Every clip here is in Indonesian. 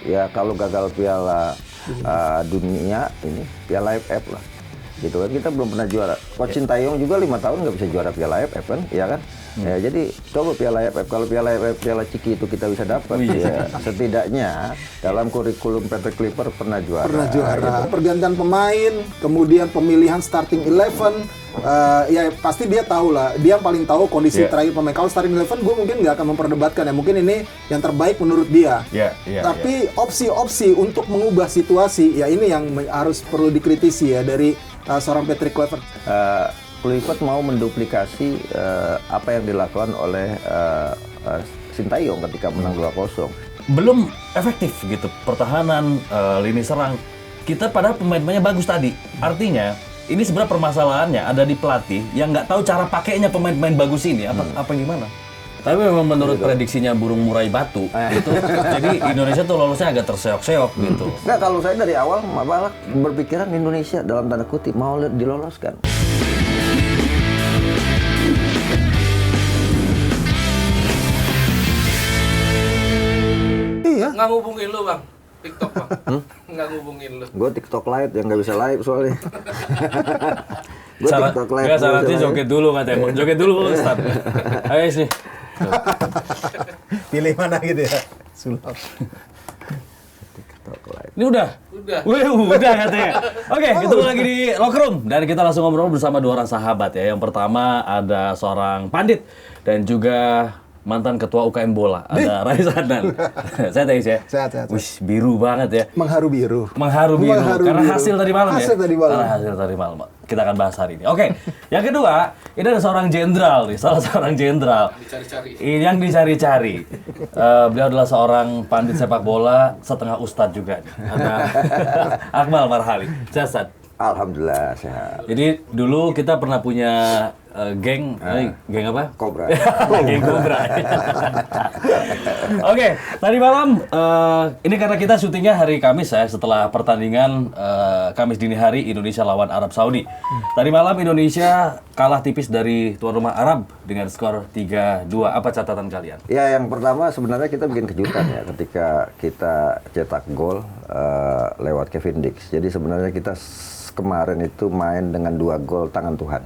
ya kalau gagal Piala Dunia ini Piala AFF lah. Gitu kan, kita belum pernah juara. Coach Sintayong juga 5 tahun nggak bisa juara Piala AFF kan, ya kan? Ya, jadi coba Piala AFF, kalau Piala AFF, Piala Ciki itu kita bisa dapat, ya, setidaknya dalam kurikulum Patrick Kluivert pernah juara. Pernah juara. Gitu. Pergantian pemain, kemudian pemilihan starting 11, ya pasti dia tahu lah. Dia yang paling tahu kondisi terakhir pemain. Kalau starting 11, gue mungkin nggak akan memperdebatkan ya. Mungkin ini yang terbaik menurut dia. Tapi opsi-opsi untuk mengubah situasi, ya ini yang harus perlu dikritisi ya dari seorang Patrick Kluivert. Kluivert mau menduplikasi apa yang dilakukan oleh Sintayong ketika menang 2-0. Belum efektif gitu pertahanan, lini serang. Kita padahal pemain-pemainnya bagus tadi. Artinya ini sebenarnya permasalahannya ada di pelatih yang nggak tahu cara pakainya pemain-pemain bagus ini. Apa gimana? Tapi memang menurut prediksinya burung murai batu gitu. Jadi Indonesia tuh lolosnya agak terseok-seok gitu. Nggak, kalau saya dari awal malah berpikiran Indonesia dalam tanda kutip mau diloloskan. Iya. Nggak ngubungin lu, Bang. TikTok, Bang. Nggak ngubungin lu. Gue TikTok live yang nggak bisa live soalnya. Gue TikTok live. Nggak, syaratnya joget dulu katanya. Mau joget dulu Ustaz. Ayo sih. Pilih mana gitu ya? Sulap. TikTok live. Ini udah? Udah. Wih, udah katanya. Oke, ketemu lagi di Locker Room. Dan kita langsung ngobrol bersama dua orang sahabat ya. Yang pertama ada seorang pandit dan juga mantan ketua UKM bola, ada Rais Adnan. Sehat ya, Is ya? Sehat. Wih, biru banget ya. Mengharu biru. Mengharu biru. Karena biru. hasil tadi malam Hasil ya? tadi malam. Karena hasil tadi malam. Kita akan bahas hari ini. Oke, yang kedua, ini ada seorang jenderal nih, salah seorang jenderal. Dicari-cari. Yang dicari-cari. Beliau adalah seorang pandit sepak bola, setengah ustadz juga nih. Ada Akmal Marhali. Sehat. Alhamdulillah sehat. Jadi dulu kita pernah punya geng apa? Kobra. Geng Kobra. Oke, tadi malam ini karena kita syutingnya hari Kamis ya, setelah pertandingan Kamis dini hari Indonesia lawan Arab Saudi. Tadi malam Indonesia kalah tipis dari tuan rumah Arab dengan skor 3-2. Apa catatan kalian? Ya, yang pertama sebenarnya kita bikin kejutan ya ketika kita cetak gol lewat Kevin Dix. Jadi sebenarnya kita kemarin itu main dengan 2 gol tangan Tuhan.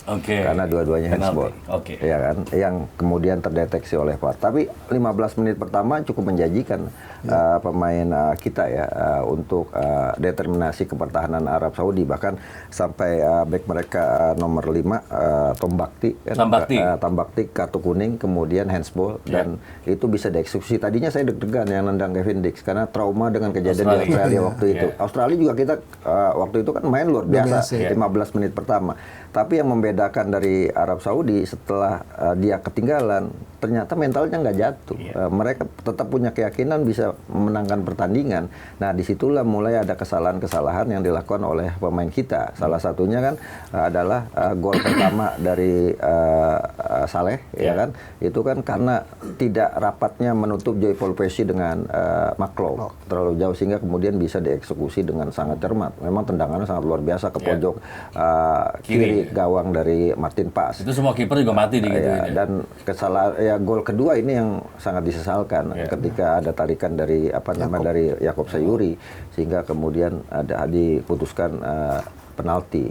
Oke. Karena dua-duanya handsball. Oke. Ya kan, yang kemudian terdeteksi oleh VAR. Tapi 15 menit pertama cukup menjanjikan pemain kita ya untuk determinasi kepertahanan Arab Saudi, bahkan sampai back mereka nomor 5 Tombakti kan, Tombakti kartu kuning, kemudian handsball dan itu bisa dieksekusi. Tadinya saya deg-degan yang nendang Kevin Dix karena trauma dengan kejadian di Australia waktu itu. Australia juga kita waktu itu kan main luar biasa 15 menit pertama. Tapi yang membedakan dari Arab Saudi setelah dia ketinggalan, ternyata mentalnya nggak jatuh. Mereka tetap punya keyakinan bisa memenangkan pertandingan. Nah, disitulah mulai ada kesalahan-kesalahan yang dilakukan oleh pemain kita. Salah satunya kan adalah gol pertama dari Saleh, ya kan? Itu kan karena tidak rapatnya menutup Joy Paul Pesci dengan Maklow terlalu jauh sehingga kemudian bisa dieksekusi dengan sangat cermat. Memang tendangannya sangat luar biasa ke pojok kiri gawang dari Martin Pas. Itu semua kiper juga mati di gitu ya. Dan kesalahan gol kedua ini yang sangat disesalkan ketika ada tarikan dari dari Yakob Sayuri sehingga kemudian ada diputuskan penalti.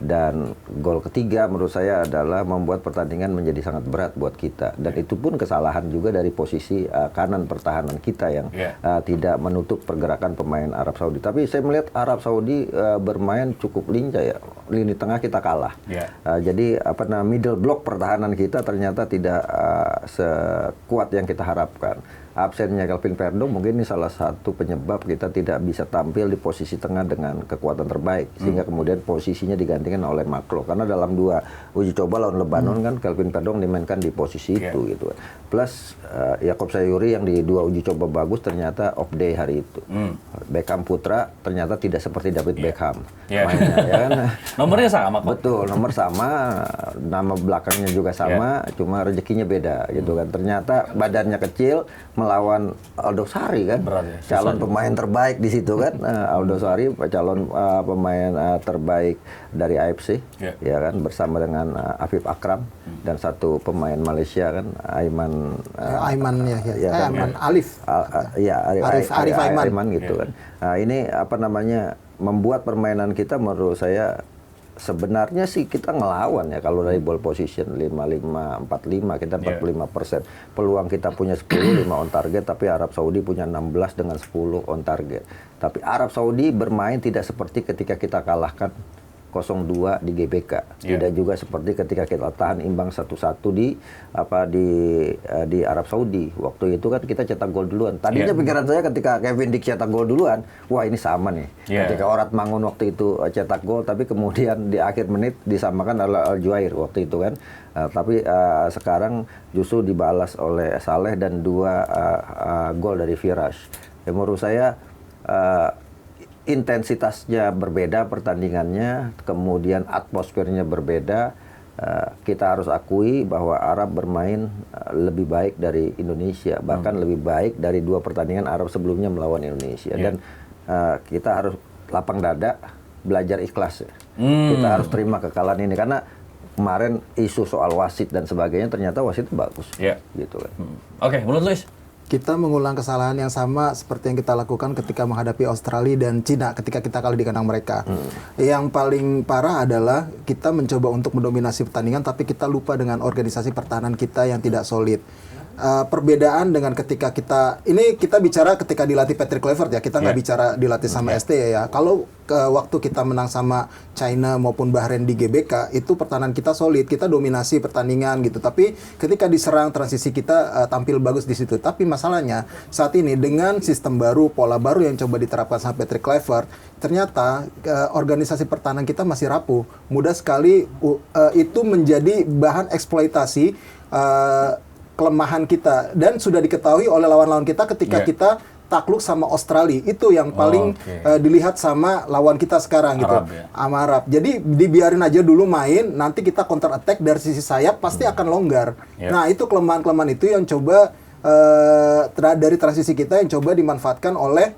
Dan gol ketiga menurut saya adalah membuat pertandingan menjadi sangat berat buat kita dan itu pun kesalahan juga dari posisi kanan pertahanan kita yang tidak menutup pergerakan pemain Arab Saudi. Tapi saya melihat Arab Saudi bermain cukup lincah ya. Lini tengah kita kalah. Jadi middle block pertahanan kita ternyata tidak sekuat yang kita harapkan. Absennya Kelvin Verdong mungkin ini salah satu penyebab kita tidak bisa tampil di posisi tengah dengan kekuatan terbaik sehingga kemudian posisinya digantikan oleh Maklow karena dalam 2 uji coba lawan Lebanon kan Kelvin Verdong dimainkan di posisi itu gitu. Plus Yakob Sayuri yang di 2 uji coba bagus ternyata off day hari itu. Beckham putra ternyata tidak seperti David Beckham Iya. mainnya, ya kan? Nomornya sama kok. Betul, nomor sama, nama belakangnya juga sama, cuma rezekinya beda gitu kan. Ternyata badannya kecil melawan Aldo Sari kan, Berat ya, susah calon juga. pemain terbaik di situ kan. Aldo Sari calon pemain terbaik dari AFC, Ya. ya kan, bersama dengan Afif Akram dan satu pemain Malaysia kan, Aiman. Aiman ya, kan? Aiman Alif. Ya, Arif Aiman gitu kan. Nah, ini apa namanya, membuat permainan kita menurut saya sebenarnya sih kita ngelawan ya kalau dari ball position 55-45 kita 45%. Peluang kita punya 10, 5 on target, tapi Arab Saudi punya 16 dengan 10 on target. Tapi Arab Saudi bermain tidak seperti ketika kita kalahkan 0-2 di GBK. Tidak juga seperti ketika kita tahan imbang 1-1 di Arab Saudi. Waktu itu kan kita cetak gol duluan. Tadinya pikiran saya ketika Kevin Dick cetak gol duluan, wah ini sama nih. Ketika Orat Mangun waktu itu cetak gol, tapi kemudian di akhir menit disamakan oleh Al Juair waktu itu kan. Tapi sekarang justru dibalas oleh Saleh dan 2 gol dari Firash. Menurut saya intensitasnya berbeda pertandingannya, kemudian atmosfernya berbeda. Kita harus akui bahwa Arab bermain lebih baik dari Indonesia, bahkan lebih baik dari 2 pertandingan Arab sebelumnya melawan Indonesia. Dan kita harus lapang dada, belajar ikhlas. Kita harus terima kekalahan ini karena kemarin isu soal wasit dan sebagainya ternyata wasit bagus, gitu kan. Oke, menurut Luis? Kita mengulang kesalahan yang sama seperti yang kita lakukan ketika menghadapi Australia dan Cina ketika kita kalah di kandang mereka. Yang paling parah adalah kita mencoba untuk mendominasi pertandingan tapi kita lupa dengan organisasi pertahanan kita yang tidak solid. Perbedaan dengan ketika ini kita bicara ketika dilatih Patrick Kluivert ya, kita nggak bicara dilatih sama ST ya. Kalau waktu kita menang sama China maupun Bahrain di GBK itu pertahanan kita solid, kita dominasi pertandingan gitu. Tapi ketika diserang transisi kita tampil bagus di situ. Tapi masalahnya saat ini dengan sistem baru, pola baru yang coba diterapkan sama Patrick Kluivert, ternyata organisasi pertahanan kita masih rapuh. Mudah sekali itu menjadi bahan eksploitasi kelemahan kita dan sudah diketahui oleh lawan-lawan kita ketika kita takluk sama Australia. Itu yang paling dilihat sama lawan kita sekarang gitu. Sama Arab. Jadi dibiarin aja dulu main, nanti kita counter attack dari sisi sayap pasti akan longgar. Nah, itu kelemahan-kelemahan itu yang coba dari transisi kita yang coba dimanfaatkan oleh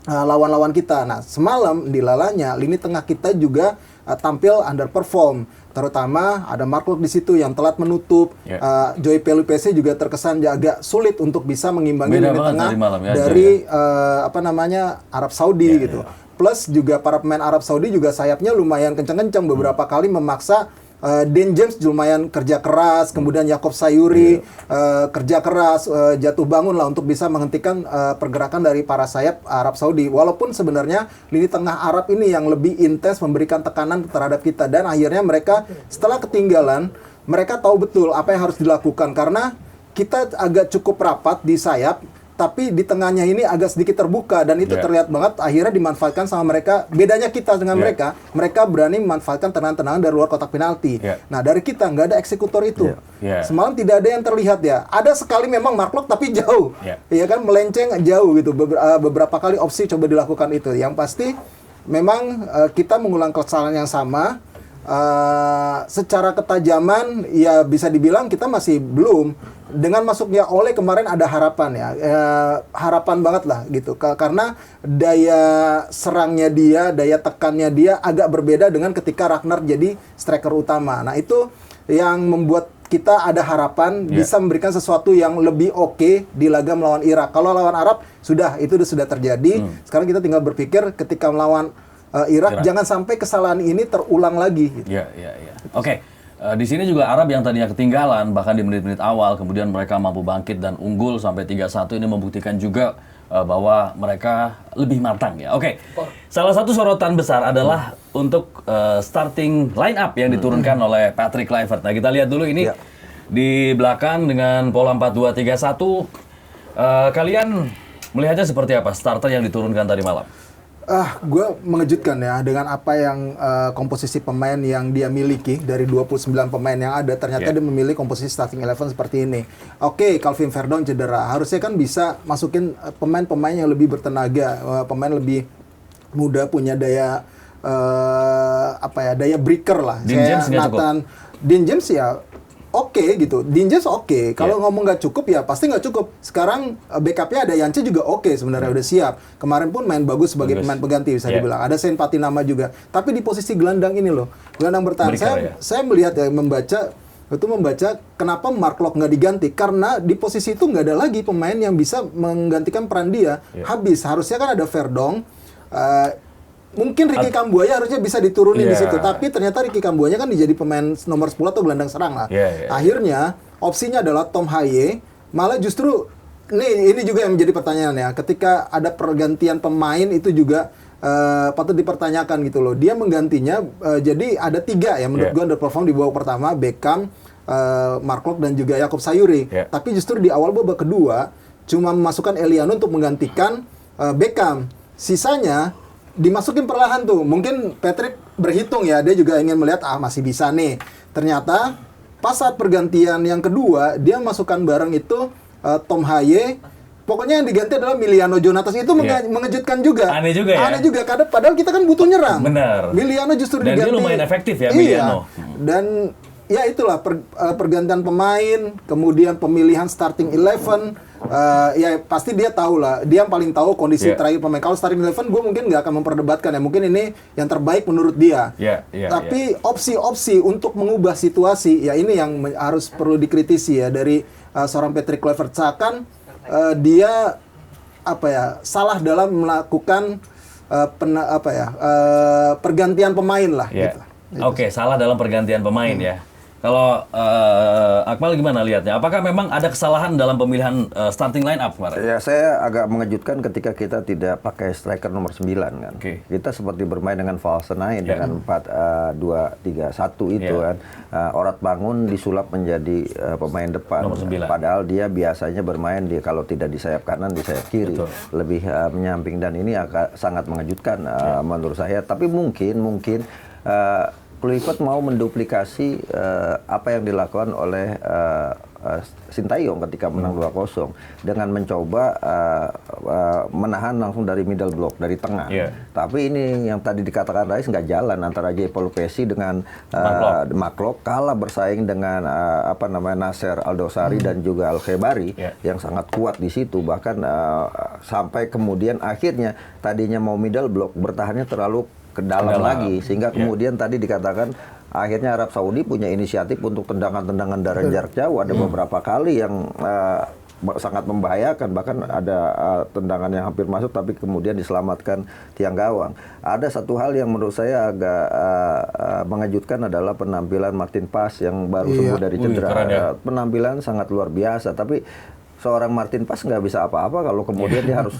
lawan-lawan kita. Nah, semalam di lalanya lini tengah kita juga tampil underperform. Terutama ada Mark Locke di situ yang telat menutup. Joy Pelupese juga terkesan agak sulit untuk bisa mengimbangi lini tengah dari Arab Saudi gitu. Plus juga para pemain Arab Saudi juga sayapnya lumayan kencang-kencang, beberapa kali memaksa Dan James lumayan kerja keras, kemudian Yakob Sayuri kerja keras, jatuh bangun lah untuk bisa menghentikan pergerakan dari para sayap Arab Saudi. Walaupun sebenarnya lini tengah Arab ini yang lebih intens memberikan tekanan terhadap kita, dan akhirnya mereka setelah ketinggalan, mereka tahu betul apa yang harus dilakukan karena kita agak cukup rapat di sayap. Tapi di tengahnya ini agak sedikit terbuka dan itu terlihat banget akhirnya dimanfaatkan sama mereka. Bedanya kita dengan mereka berani memanfaatkan tendangan-tendangan dari luar kotak penalti. Nah, dari kita nggak ada eksekutor itu. Semalam tidak ada yang terlihat ya. Ada sekali memang Mark Locke tapi jauh. Iya kan, melenceng jauh gitu. Beberapa kali opsi coba dilakukan itu. Yang pasti memang kita mengulang kesalahan yang sama. Secara ketajaman ya bisa dibilang kita masih belum. Dengan masuknya Ole kemarin ada harapan ya, harapan banget lah gitu, karena daya serangnya dia, daya tekannya dia agak berbeda dengan ketika Ragnar jadi striker utama. Nah itu yang membuat kita ada harapan bisa memberikan sesuatu yang lebih oke di laga melawan Irak. Kalau lawan Arab itu sudah terjadi. Sekarang kita tinggal berpikir ketika melawan Irak jangan sampai kesalahan ini terulang lagi. Gitu. Oke. Di sini juga Arab yang tadinya ketinggalan bahkan di menit-menit awal kemudian mereka mampu bangkit dan unggul sampai 3-1 ini membuktikan juga bahwa mereka lebih matang ya. Oke. Salah satu sorotan besar adalah untuk starting line up yang diturunkan oleh Patrick Kluivert. Nah, kita lihat dulu ini di belakang dengan pola 4-2-3-1. Kalian melihatnya seperti apa starter yang diturunkan tadi malam? Gue mengejutkan ya dengan apa yang komposisi pemain yang dia miliki dari 29 pemain yang ada, ternyata dia memilih komposisi starting 11 seperti ini. Oke, Calvin Verdon cedera, harusnya kan bisa masukin pemain-pemain yang lebih bertenaga, pemain lebih muda, punya daya daya breaker lah. Dean James nggak cukup? Dean James ya oke gitu. Dean James oke. Kalau ngomong nggak cukup ya pasti nggak cukup. Sekarang backupnya ada Yance juga oke sebenarnya, udah siap. Kemarin pun main bagus sebagai pemain pengganti bisa dibilang. Ada Saint Patinama juga. Tapi di posisi gelandang ini loh, gelandang bertahan. Saya melihat ya, membaca kenapa Mark Locke nggak diganti, karena di posisi itu nggak ada lagi pemain yang bisa menggantikan peran dia. Habis. Harusnya kan ada Verdong. Mungkin Ricky Kambuaya harusnya bisa diturunin di situ, tapi ternyata Ricky Kambuaya kan jadi pemain nomor 10 atau gelandang serang lah. Akhirnya opsinya adalah Tom Haye, malah justru ini juga yang menjadi pertanyaan ya. Ketika ada pergantian pemain itu juga patut dipertanyakan gitu loh. Dia menggantinya jadi ada 3 ya menurut gue underperform di babak pertama, Beckham, Mark Locke dan juga Yakup Sayuri. Tapi justru di awal babak kedua cuma memasukkan Eliano untuk menggantikan Beckham. Sisanya dimasukin perlahan tuh. Mungkin Patrick berhitung ya, dia juga ingin melihat masih bisa nih. Ternyata pas saat pergantian yang kedua dia masukkan bareng itu Tom Haye. Pokoknya yang diganti adalah Miliano Jonatas. Itu mengejutkan juga. Aneh juga ya. Aneh juga, karena padahal kita kan butuh nyerang. Benar. Miliano justru dan diganti. Dan dia lumayan efektif ya, iya. Miliano. Dan ya itulah pergantian pemain, kemudian pemilihan starting 11. Ya pasti dia tahu lah, dia yang paling tahu kondisi terakhir pemain. Kalau starting 11 gue mungkin nggak akan memperdebatkan ya, mungkin ini yang terbaik menurut dia. Tapi opsi-opsi untuk mengubah situasi ya ini yang harus perlu dikritisi ya dari seorang Patrick Kluivert. Seakan dia salah dalam melakukan pergantian pemain lah. Gitu. Oke, salah dalam pergantian pemain ya. Kalau Akmal gimana lihatnya? Apakah memang ada kesalahan dalam pemilihan starting line up kemarin? Ya, saya agak mengejutkan ketika kita tidak pakai striker nomor 9 kan. Kita seperti bermain dengan false 9 dengan 4-2-3-1 itu kan. Orat Bangun disulap menjadi pemain depan. Padahal dia biasanya bermain kalau tidak di sayap kanan, di sayap kiri. Lebih menyamping, dan ini sangat mengejutkan menurut saya. Tapi mungkin Kluivert mau menduplikasi apa yang dilakukan oleh Sintayong ketika menang 2-0 dengan mencoba menahan langsung dari middle block, dari tengah. Tapi ini yang tadi dikatakan Rais nggak jalan antara J. Paul Pesci dengan Mark Locke, kalah bersaing dengan Nasser Aldosari dan juga Al-Khebari yang sangat kuat di situ. Bahkan sampai kemudian akhirnya tadinya mau middle block, bertahannya terlalu ke dalam lagi, sehingga kemudian tadi dikatakan akhirnya Arab Saudi punya inisiatif untuk tendangan-tendangan dari jarak jauh. Ada beberapa kali yang sangat membahayakan, bahkan ada tendangan yang hampir masuk tapi kemudian diselamatkan tiang gawang. Ada satu hal yang menurut saya agak mengejutkan adalah penampilan Martin Paes yang baru sembuh dari cedera. Penampilan sangat luar biasa, tapi seorang Martin Paes nggak bisa apa-apa kalau kemudian dia harus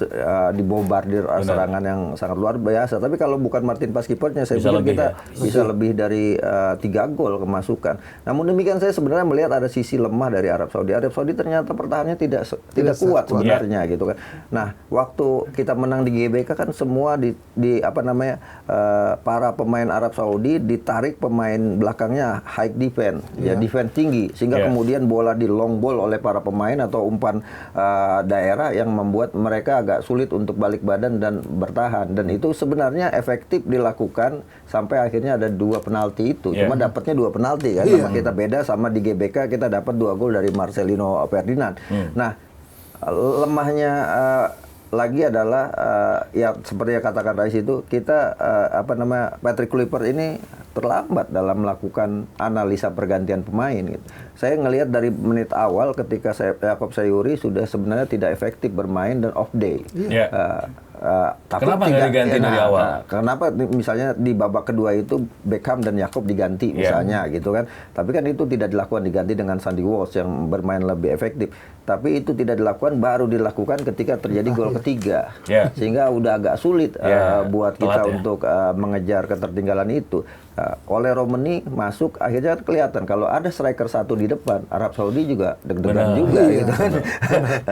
dibombardir serangan yang sangat luar biasa. Tapi kalau bukan Martin Paes kipernya, saya pikir kita bisa lebih dari 3 gol kemasukan. Namun demikian saya sebenarnya melihat ada sisi lemah dari Arab Saudi. Arab Saudi ternyata pertahanannya tidak kuat sebenarnya gitu kan. Nah, waktu kita menang di GBK kan semua para pemain Arab Saudi ditarik pemain belakangnya high defense, defense tinggi, sehingga kemudian bola di long ball oleh para pemain atau umpan daerah yang membuat mereka agak sulit untuk balik badan dan bertahan. Dan itu sebenarnya efektif dilakukan sampai akhirnya ada 2 penalti itu. Cuma dapatnya 2 penalti kan. Sama kita beda sama di GBK kita dapat 2 gol dari Marcelino Ferdinand. Nah, lemahnya lagi adalah ya seperti yang katakan Rais itu, kita Patrick Kluivert ini terlambat dalam melakukan analisa pergantian pemain gitu. Saya ngelihat dari menit awal ketika Yakup Sayuri sudah sebenarnya tidak efektif bermain dan off day. Tapi kenapa nggak diganti dari awal? Kenapa misalnya di babak kedua itu Beckham dan Yakup diganti misalnya gitu kan? Tapi kan itu tidak dilakukan, diganti dengan Sandy Walsh yang bermain lebih efektif. Tapi itu tidak dilakukan, baru dilakukan ketika terjadi gol ketiga, sehingga udah agak sulit buat kita untuk mengejar ketertinggalan itu. oleh Romani masuk, akhirnya kelihatan kalau ada striker satu di depan, Arab Saudi juga deg-degan juga gitu kan.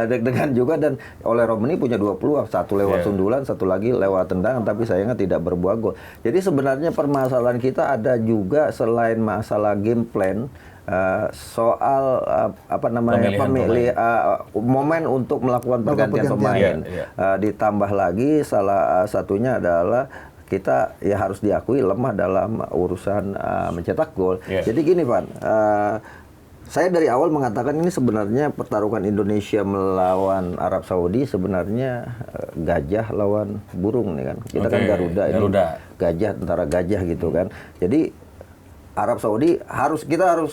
Deg-degan juga, dan oleh Romani punya 2 peluang, satu lewat sundulan, satu lagi lewat tendangan, tapi sayangnya tidak berbuah gol. Jadi sebenarnya permasalahan kita ada juga selain masalah game plan, soal momen untuk melakukan pergantian pemain. Ditambah lagi salah satunya adalah kita ya harus diakui lemah dalam urusan mencetak gol. Jadi gini Pak, saya dari awal mengatakan ini sebenarnya pertarungan Indonesia melawan Arab Saudi sebenarnya gajah lawan burung nih kan. Kita kan Garuda ini gajah antara gajah gitu kan. Jadi Arab Saudi kita harus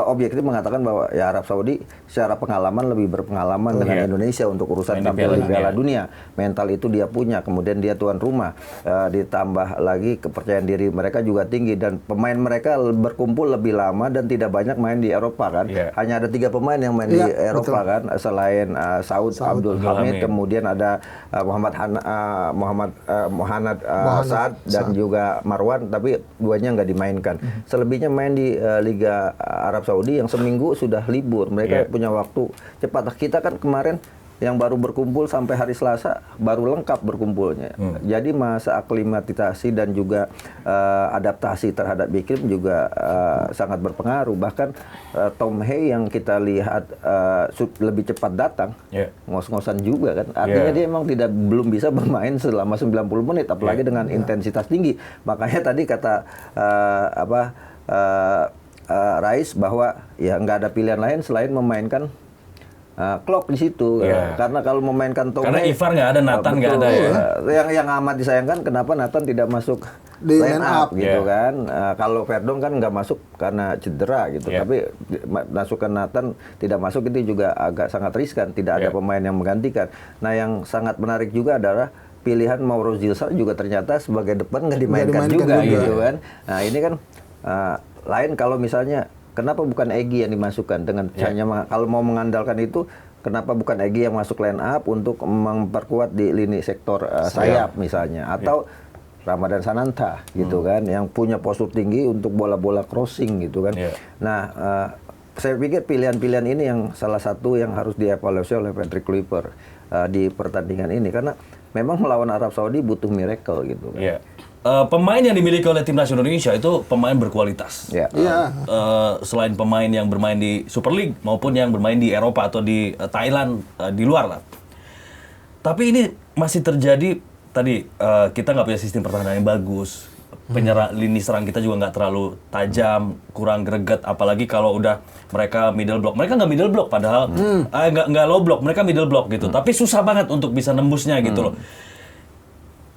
objektif mengatakan bahwa ya Arab Saudi secara pengalaman lebih berpengalaman dengan Indonesia untuk urusan tampil di Piala Dunia. Mental itu dia punya, kemudian dia tuan rumah. Ditambah lagi kepercayaan diri mereka juga tinggi, dan pemain mereka berkumpul lebih lama dan tidak banyak main di Eropa kan. Hanya ada 3 pemain yang main di Eropa kan, selain Saud Abdul Hamid, kemudian ada Muhammad Saad dan juga Marwan, tapi duanya nggak dimainkan. Selebihnya main di Liga Arab Saudi yang seminggu sudah libur. Mereka punya waktu cepat. Kita kan kemarin yang baru berkumpul sampai hari Selasa baru lengkap berkumpulnya. Jadi masa aklimatisasi dan juga adaptasi terhadap iklim juga sangat berpengaruh. Bahkan Tom Hey yang kita lihat lebih cepat datang, ngos-ngosan juga kan. Artinya dia emang belum bisa bermain selama 90 menit, apalagi dengan intensitas tinggi. Makanya tadi kata Rais bahwa ya nggak ada pilihan lain selain memainkan Klopp di situ, karena kalau memainkan Tom karena Ivar nggak ada, Nathan nggak ada Yang amat disayangkan kenapa Nathan tidak masuk di line up gitu kan. Kalau Verdon kan nggak masuk karena cedera gitu, tapi masukkan Nathan tidak masuk itu juga agak sangat riskan, tidak ada pemain yang menggantikan. Nah yang sangat menarik juga adalah pilihan Mauro Zilsar juga ternyata sebagai depan nggak dimainkan juga gitu kan. Nah ini kan lain kalau misalnya kenapa bukan Egy yang dimasukkan dengan hanya kalau mau mengandalkan itu, kenapa bukan Egy yang masuk line up untuk memperkuat di lini sektor sayap misalnya, atau Ramadan Sananta gitu kan, yang punya postur tinggi untuk bola-bola crossing gitu kan. Nah, saya pikir pilihan-pilihan ini yang salah satu yang harus dievaluasi oleh Patrick Kluivert di pertandingan ini, karena memang melawan Arab Saudi butuh miracle gitu kan. Pemain yang dimiliki oleh timnas Indonesia itu pemain berkualitas. Selain pemain yang bermain di Super League maupun yang bermain di Eropa atau di Thailand, di luar lah. Tapi ini masih terjadi tadi, kita nggak punya sistem pertahanan yang bagus. Lini serang kita juga nggak terlalu tajam, kurang greget. Apalagi kalau udah mereka middle block. Mereka nggak middle block padahal nggak low block, mereka middle block gitu. Tapi susah banget untuk bisa nembusnya gitu loh.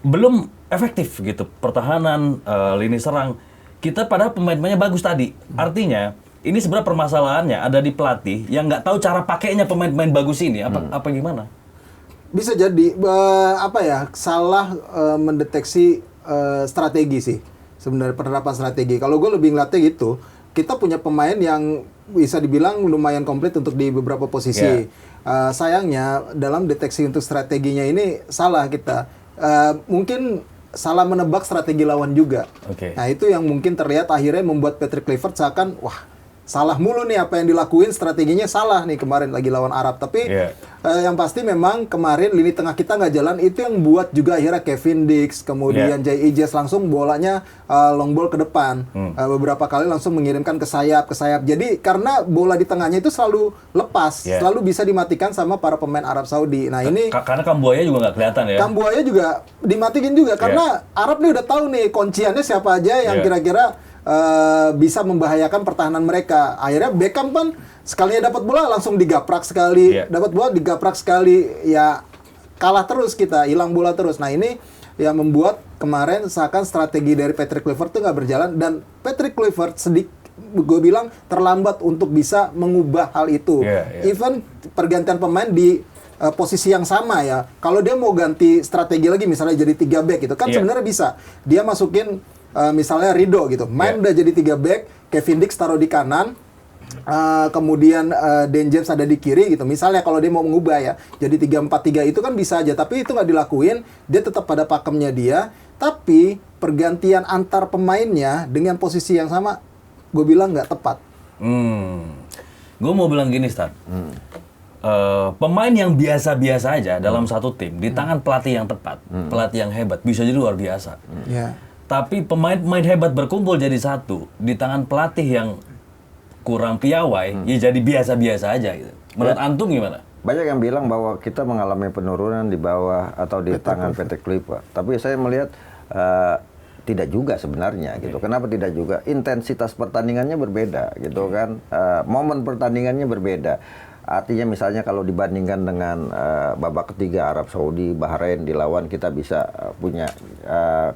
Belum efektif gitu pertahanan, lini serang kita, padahal pemain-pemainnya bagus tadi. Artinya ini sebenarnya permasalahannya ada di pelatih yang nggak tahu cara pakainya pemain-pemain bagus ini. Apa gimana? Bisa jadi salah mendeteksi strategi sih, sebenarnya penerapan strategi. Kalau gue lebih ngeliatnya gitu, kita punya pemain yang bisa dibilang lumayan komplit untuk di beberapa posisi. Sayangnya dalam deteksi untuk strateginya ini salah kita. Mungkin salah menebak strategi lawan juga. Nah itu yang mungkin terlihat akhirnya membuat Patrick Kluivert seakan salah mulu nih apa yang dilakuin, strateginya salah nih kemarin lagi lawan Arab. Tapi yang pasti memang kemarin lini tengah kita nggak jalan, itu yang buat juga akhirnya Kevin Dix, kemudian Jay Ijes langsung bolanya long ball ke depan. Beberapa kali langsung mengirimkan ke sayap. Jadi karena bola di tengahnya itu selalu lepas, selalu bisa dimatikan sama para pemain Arab Saudi. Nah ini karena Kambuaya juga nggak kelihatan ya. Kambuaya juga dimatikin juga karena Arab nih udah tahu nih kunciannya siapa aja yang kira-kira bisa membahayakan pertahanan mereka. Akhirnya Beckham kan sekalinya dapat bola langsung digaprak sekali, dapat bola digaprak sekali, ya kalah terus kita, hilang bola terus. Nah ini yang membuat kemarin seakan strategi dari Patrick Kluivert itu nggak berjalan, dan Patrick Kluivert gue bilang terlambat untuk bisa mengubah hal itu. Even pergantian pemain di posisi yang sama ya. Kalau dia mau ganti strategi lagi misalnya jadi 3 back gitu kan sebenarnya bisa. Dia masukin misalnya Ridho gitu, main udah jadi 3 back, Kevin Dix taruh di kanan, kemudian Dan James ada di kiri gitu. Misalnya kalau dia mau mengubah ya, jadi 3-4-3 itu kan bisa aja, tapi itu nggak dilakuin, dia tetap pada pakemnya dia, tapi pergantian antar pemainnya dengan posisi yang sama, gue bilang nggak tepat. Gue mau bilang gini, Stan. Pemain yang biasa-biasa aja dalam satu tim di tangan pelatih yang tepat, pelatih yang hebat bisa jadi luar biasa. Ya. Tapi pemain-pemain hebat berkumpul jadi satu di tangan pelatih yang kurang piawai, ya jadi biasa-biasa aja gitu. Menurut antum gimana? Banyak yang bilang bahwa kita mengalami penurunan di bawah atau di tangan PT Klipa. Tapi saya melihat tidak juga sebenarnya gitu. Kenapa tidak juga? Intensitas pertandingannya berbeda gitu kan. Momen pertandingannya berbeda. Artinya misalnya kalau dibandingkan dengan babak ketiga Arab Saudi, Bahrain dilawan, kita bisa punya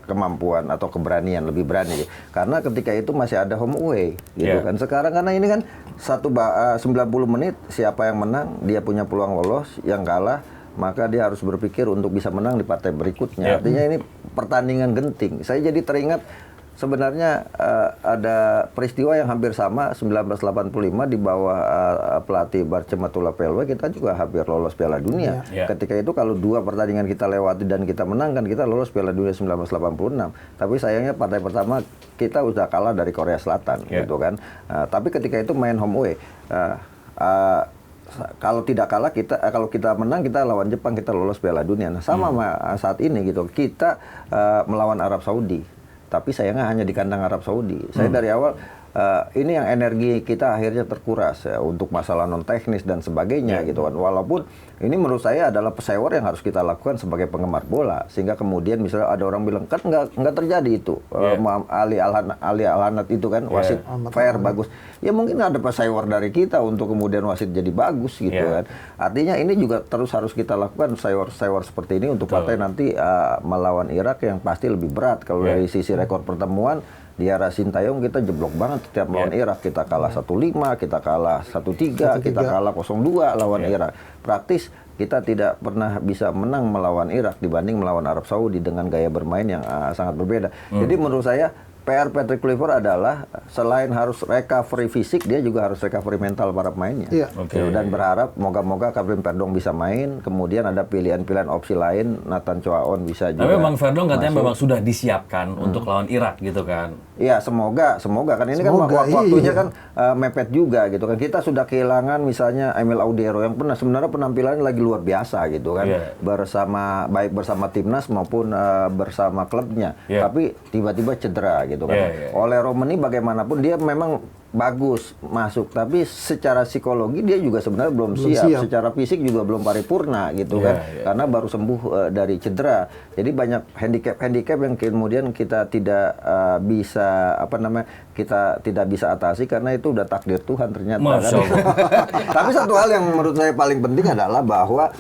kemampuan atau keberanian, lebih berani. Karena ketika itu masih ada home away gitu kan. Sekarang karena ini kan 90 menit siapa yang menang dia punya peluang lolos, yang kalah maka dia harus berpikir untuk bisa menang di partai berikutnya. Artinya ini pertandingan genting. Saya jadi teringat sebenarnya ada peristiwa yang hampir sama 1985 di bawah pelatih Barcematullah Pelwe, kita juga hampir lolos Piala Dunia. Ketika itu kalau 2 pertandingan kita lewati dan kita menangkan, kita lolos Piala Dunia 1986. Tapi sayangnya partai pertama kita udah kalah dari Korea Selatan gitu kan. Tapi ketika itu main home away. Kalau tidak kalah kalau kita menang kita lawan Jepang, kita lolos Piala Dunia. Nah, sama saat ini gitu. Kita melawan Arab Saudi. Tapi sayangnya hanya di kandang Arab Saudi. Saya dari awal ini yang energi kita akhirnya terkuras ya, untuk masalah non teknis dan sebagainya gitu kan. Walaupun ini menurut saya adalah pesewar yang harus kita lakukan sebagai penggemar bola, sehingga kemudian misalnya ada orang bilang kan nggak terjadi itu Ali Al-Hanat itu kan wasit fair bagus. Ya mungkin ada pesewar dari kita untuk kemudian wasit jadi bagus gitu kan. Artinya ini juga terus harus kita lakukan pesewar seperti ini untuk partai nanti melawan Irak yang pasti lebih berat. Kalau dari sisi rekor pertemuan di era Sintayong kita jeblok banget setiap lawan Irak. Kita kalah 1-5, kita kalah 1-3, kita kalah 0-2 lawan Irak. Praktis kita tidak pernah bisa menang melawan Irak dibanding melawan Arab Saudi dengan gaya bermain yang sangat berbeda. Jadi menurut saya PR Patrick Kluivert adalah selain harus recovery fisik, dia juga harus recovery mental para pemainnya. Dan berharap moga-moga Kevin Perdong bisa main, kemudian ada pilihan-pilihan opsi lain, Nathan Choaon bisa juga. Tapi Bang Perdong katanya memang sudah disiapkan untuk lawan Irak gitu kan. Iya, semoga kan ini kan waktunya kan mepet juga gitu kan. Kita sudah kehilangan misalnya Emil Audero yang sebenarnya penampilannya lagi luar biasa gitu kan. Baik bersama timnas maupun bersama klubnya. Tapi tiba-tiba cedera gitu kan. Oleh Romani bagaimanapun dia memang bagus masuk, tapi secara psikologi dia juga sebenarnya belum siap. Secara fisik juga belum paripurna gitu kan. Karena baru sembuh dari cedera. Jadi banyak handicap yang kemudian kita tidak bisa kita tidak bisa atasi karena itu udah takdir Tuhan ternyata kan. Tapi satu hal yang menurut saya paling penting adalah bahwa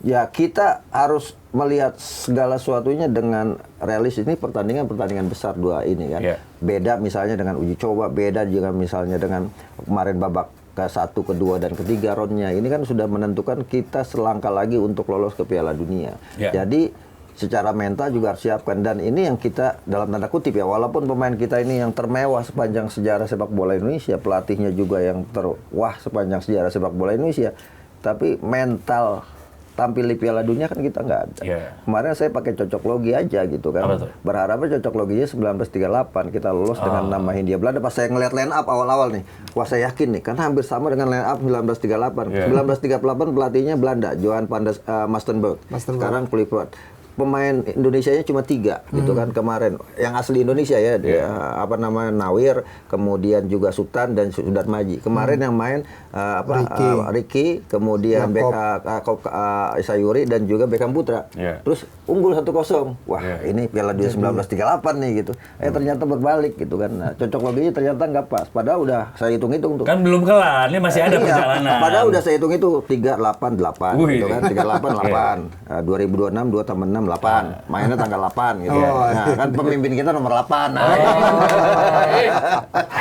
ya kita harus melihat segala sesuatunya dengan realis. Ini pertandingan besar dua ini kan. Beda misalnya dengan uji coba, beda juga misalnya dengan kemarin babak ke-1, ke-2, dan ke-3 roundnya. Ini kan sudah menentukan kita selangkah lagi untuk lolos ke Piala Dunia. Jadi secara mental juga harus siapkan. Dan ini yang kita dalam tanda kutip ya, walaupun pemain kita ini yang termewah sepanjang sejarah sepak bola Indonesia, pelatihnya juga yang terwah sepanjang sejarah sepak bola Indonesia, tapi mental tampil di Piala Dunia kan kita nggak ada. Kemarin saya pakai cocok logi aja gitu kan. Berharapnya cocok loginya 1938 kita lolos dengan nama Hindia Belanda. Pas saya ngeliat line up awal-awal nih, wah saya yakin nih karena hampir sama dengan line up 1938. 1938 pelatihnya Belanda, Johan van der Mastenburg. Sekarang Kluivert. Pemain Indonesianya cuma 3 gitu kan kemarin, yang asli Indonesia ya, Nawir, kemudian juga Sultan dan Sudarmaji. Kemarin yang main Ricky, kemudian Sayuri dan juga Beckham Putra. Terus unggul 1-0. Wah, ini Piala Dunia 1938 nih gitu. Ternyata berbalik gitu kan. Nah, cocok loginya ternyata nggak pas. Padahal udah saya hitung-hitung tuh. Kan belum kelar, ini masih ada perjalanan. Padahal udah saya hitung itu 388 gitu kan, 388. 2026 2 tambah 6 8, mainnya tanggal 8 gitu. Nah, kan pemimpin kita nomor 8. Nah,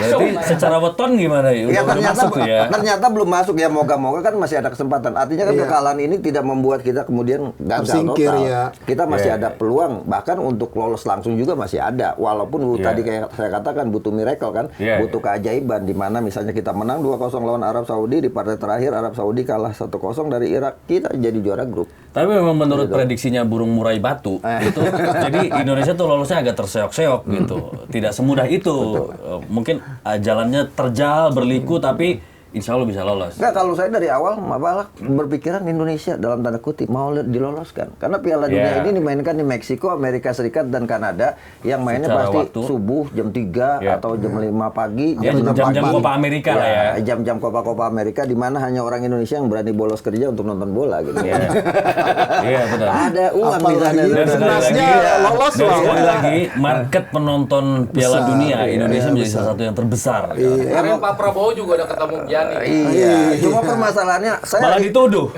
Berarti secara weton gimana ya? ya, Udah masuk tuh ya. ternyata belum masuk ya, moga-moga kan masih ada kesempatan. Artinya kan kekalahan ini tidak membuat kita kemudian gagal Tersingkir, total. ya. Kita masih Iya, ada peluang, bahkan untuk lolos langsung juga masih ada. Walaupun Iya. tadi kayak saya katakan butuh miracle kan, Iya, butuh keajaiban di mana misalnya kita menang 2-0 lawan Arab Saudi, di partai terakhir Arab Saudi kalah 1-0 dari Irak, kita jadi juara grup. Tapi memang menurut prediksinya burung murai batu itu, jadi Indonesia tuh lolosnya agak terseok-seok gitu. Tidak semudah itu. Mungkin jalannya terjal, berliku, tapi insya Allah bisa lolos. Nggak, kalau saya dari awal malah berpikiran Indonesia dalam tanda kutip mau diloloskan. Karena Piala Dunia ini dimainkan di Meksiko, Amerika Serikat, dan Kanada yang mainnya Secara pasti waktu. subuh jam 3 atau jam 5 pagi. Ya, jam 6 jam-jam pagi. Copa Amerika lah ya. Jam-jam Copa Amerika di mana hanya orang Indonesia yang berani bolos kerja untuk nonton bola gitu. Iya, iya benar. Ada uang di sana. Apalagi Dan sekali timnasnya lagi, lolos dan loh. sekali lagi, market penonton Piala Besar, Dunia iya, Indonesia menjadi besar. salah satu yang terbesar. Kemarin Pak Prabowo juga udah ketemu Gianni. Iya, cuma permasalahannya Malah dituduh.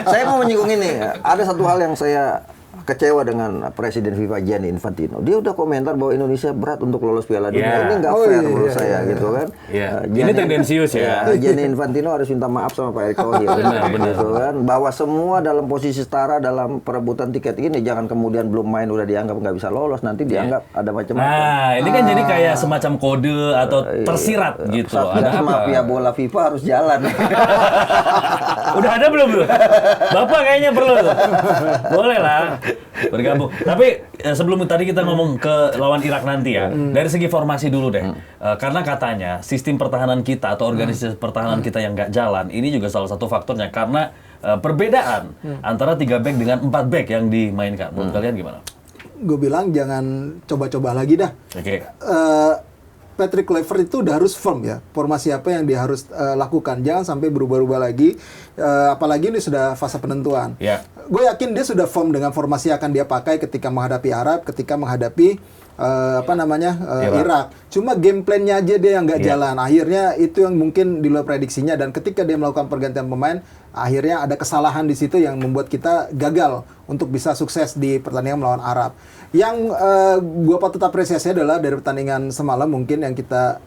saya mau menyinggung ini. Ada satu hal yang saya kecewa dengan Presiden FIFA Gianni Infantino. Dia udah komentar bahwa Indonesia berat untuk lolos Piala Dunia. Iya. Ini nggak fair menurut saya gitu kan. Iya. Ini tendensius ya. Gianni Infantino harus minta maaf sama Pak Erick Thohir. Benar. Gitu kan. Bahwa semua dalam posisi setara dalam perebutan tiket ini, jangan kemudian belum main udah dianggap nggak bisa lolos, nanti dianggap ada macam-macam. Nah, ini kan jadi kayak semacam kode atau tersirat gitu loh. Ada Satgas apa? mafia bola FIFA harus jalan. Udah ada belum tuh? Bapak kayaknya perlu tuh. Boleh lah bergabung. Tapi sebelum tadi kita ngomong ke lawan Irak nanti ya, dari segi formasi dulu deh. Karena katanya sistem pertahanan kita atau organisasi pertahanan kita yang nggak jalan, ini juga salah satu faktornya karena perbedaan antara 3 back dengan 4 back yang dimainkan. Menurut kalian gimana? Gue bilang jangan coba-coba lagi dah. Oke. Patrick Kluivert itu udah harus firm ya, formasi apa yang dia harus lakukan, jangan sampai berubah-ubah lagi, apalagi ini sudah fase penentuan. Ya. Gue yakin dia sudah firm dengan formasi yang akan dia pakai ketika menghadapi Arab, ketika menghadapi Irak. Cuma game plan-nya aja dia yang nggak jalan. Akhirnya itu yang mungkin di luar prediksinya, dan ketika dia melakukan pergantian pemain, akhirnya ada kesalahan di situ yang membuat kita gagal untuk bisa sukses di pertandingan melawan Arab. Yang gue patut apresiasi adalah dari pertandingan semalam mungkin yang kita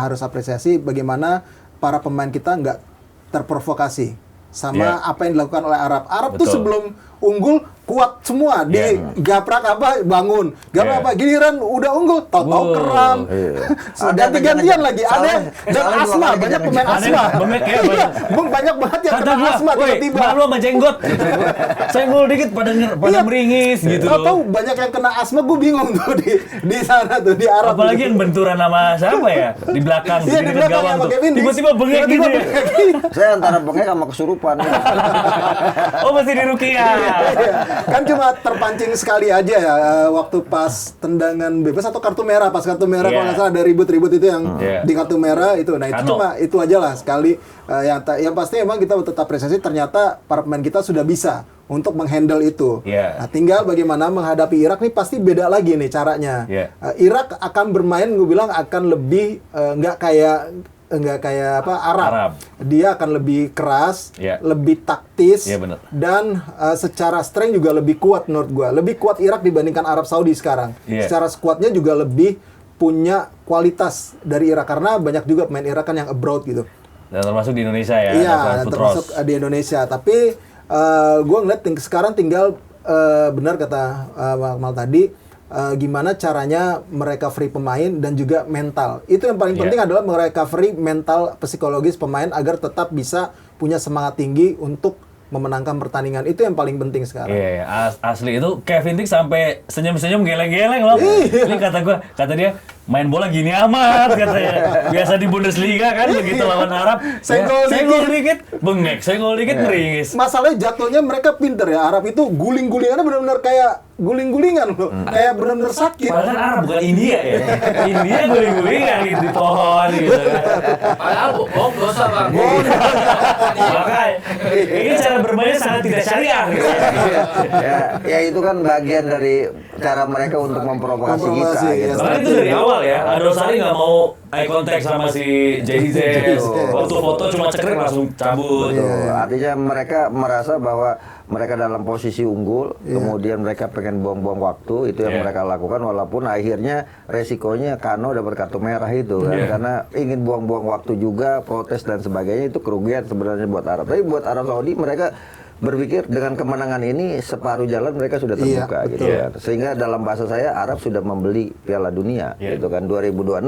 harus apresiasi bagaimana para pemain kita nggak terprovokasi sama apa yang dilakukan oleh Arab. Arab tuh sebelum unggul kuat semua, digaprak apa bangun, gaprak apa giliran udah unggul tahu-tahu keram, ganti-gantian lagi, ada dan asma, banyak pemain asma, banyak banget yang kena asma tiba-tiba. Malu sama jenggot, senggol dikit pada meringis gitu. Tahu banyak yang kena asma, gue bingung tuh di sana tuh di Arab. Apalagi yang benturan sama siapa ya di belakang, Iya, di dekat belakang gawang yang tuh. pakai Vindies. Tiba-tiba bengek gitu ya. Saya antara bengek sama kesurupan. Oh masih di Rukiah. Kan cuma terpancing sekali aja ya waktu pas tendangan bebas atau kartu merah, pas kartu merah kalau nggak salah ada ribut-ribut itu yang di kartu merah itu. Nah itu cuma itu aja lah sekali yang pasti emang kita tetap apresiasi ternyata para pemain kita sudah bisa untuk menghandle itu. Nah, tinggal bagaimana menghadapi Irak nih pasti beda lagi nih caranya. Irak akan bermain, gue bilang akan lebih nggak kayak Arab. Dia akan lebih keras, lebih taktis, dan secara strength juga lebih kuat menurut gua. Lebih kuat Irak dibandingkan Arab Saudi sekarang. Secara skuadnya juga lebih punya kualitas dari Irak karena banyak juga pemain Irak kan yang abroad gitu. Dan termasuk di Indonesia ya. Iya, termasuk di Indonesia. Tapi gua ngeliat sekarang tinggal benar kata Akmal tadi. Gimana caranya merecovery pemain dan juga mental. Itu yang paling penting adalah merecovery mental psikologis pemain agar tetap bisa punya semangat tinggi untuk memenangkan pertandingan. Itu yang paling penting sekarang. Iya, asli itu Kevin Dix sampai senyum-senyum geleng-geleng loh. Ini kata dia main bola gini amat katanya. Biasa di Bundesliga kan begitu lawan Arab. Senggol dikit, bengek. Senggol dikit, meringis. Masalahnya jatuhnya mereka pinter ya. Arab itu guling-gulingannya benar-benar kayak guling-gulingan loh. Kayak benar-benar sakit. Padahal kan Arab bukan India ya. India guling-gulingan gitu di pohon gitu. Padahal bohong dosa bang. Makanya ini cara bermainnya sangat tidak syariah gitu. Ya itu kan bagian dari cara mereka untuk memprovokasi kita. Gitu. Karena itu dari awal ya, Adosari nggak mau eye contact sama si Jehizes. Waktu foto cuma cekrek langsung cabut. Artinya mereka merasa bahwa mereka dalam posisi unggul, kemudian mereka pengen buang-buang waktu, itu yang mereka lakukan, walaupun akhirnya resikonya Kano dapat kartu merah itu kan, karena ingin buang-buang waktu juga, protes dan sebagainya, itu kerugian sebenarnya buat Arab. Tapi buat Arab Saudi mereka berpikir dengan kemenangan ini separuh jalan mereka sudah terbuka gitu kan. Sehingga dalam bahasa saya Arab sudah membeli Piala Dunia gitu kan 2026.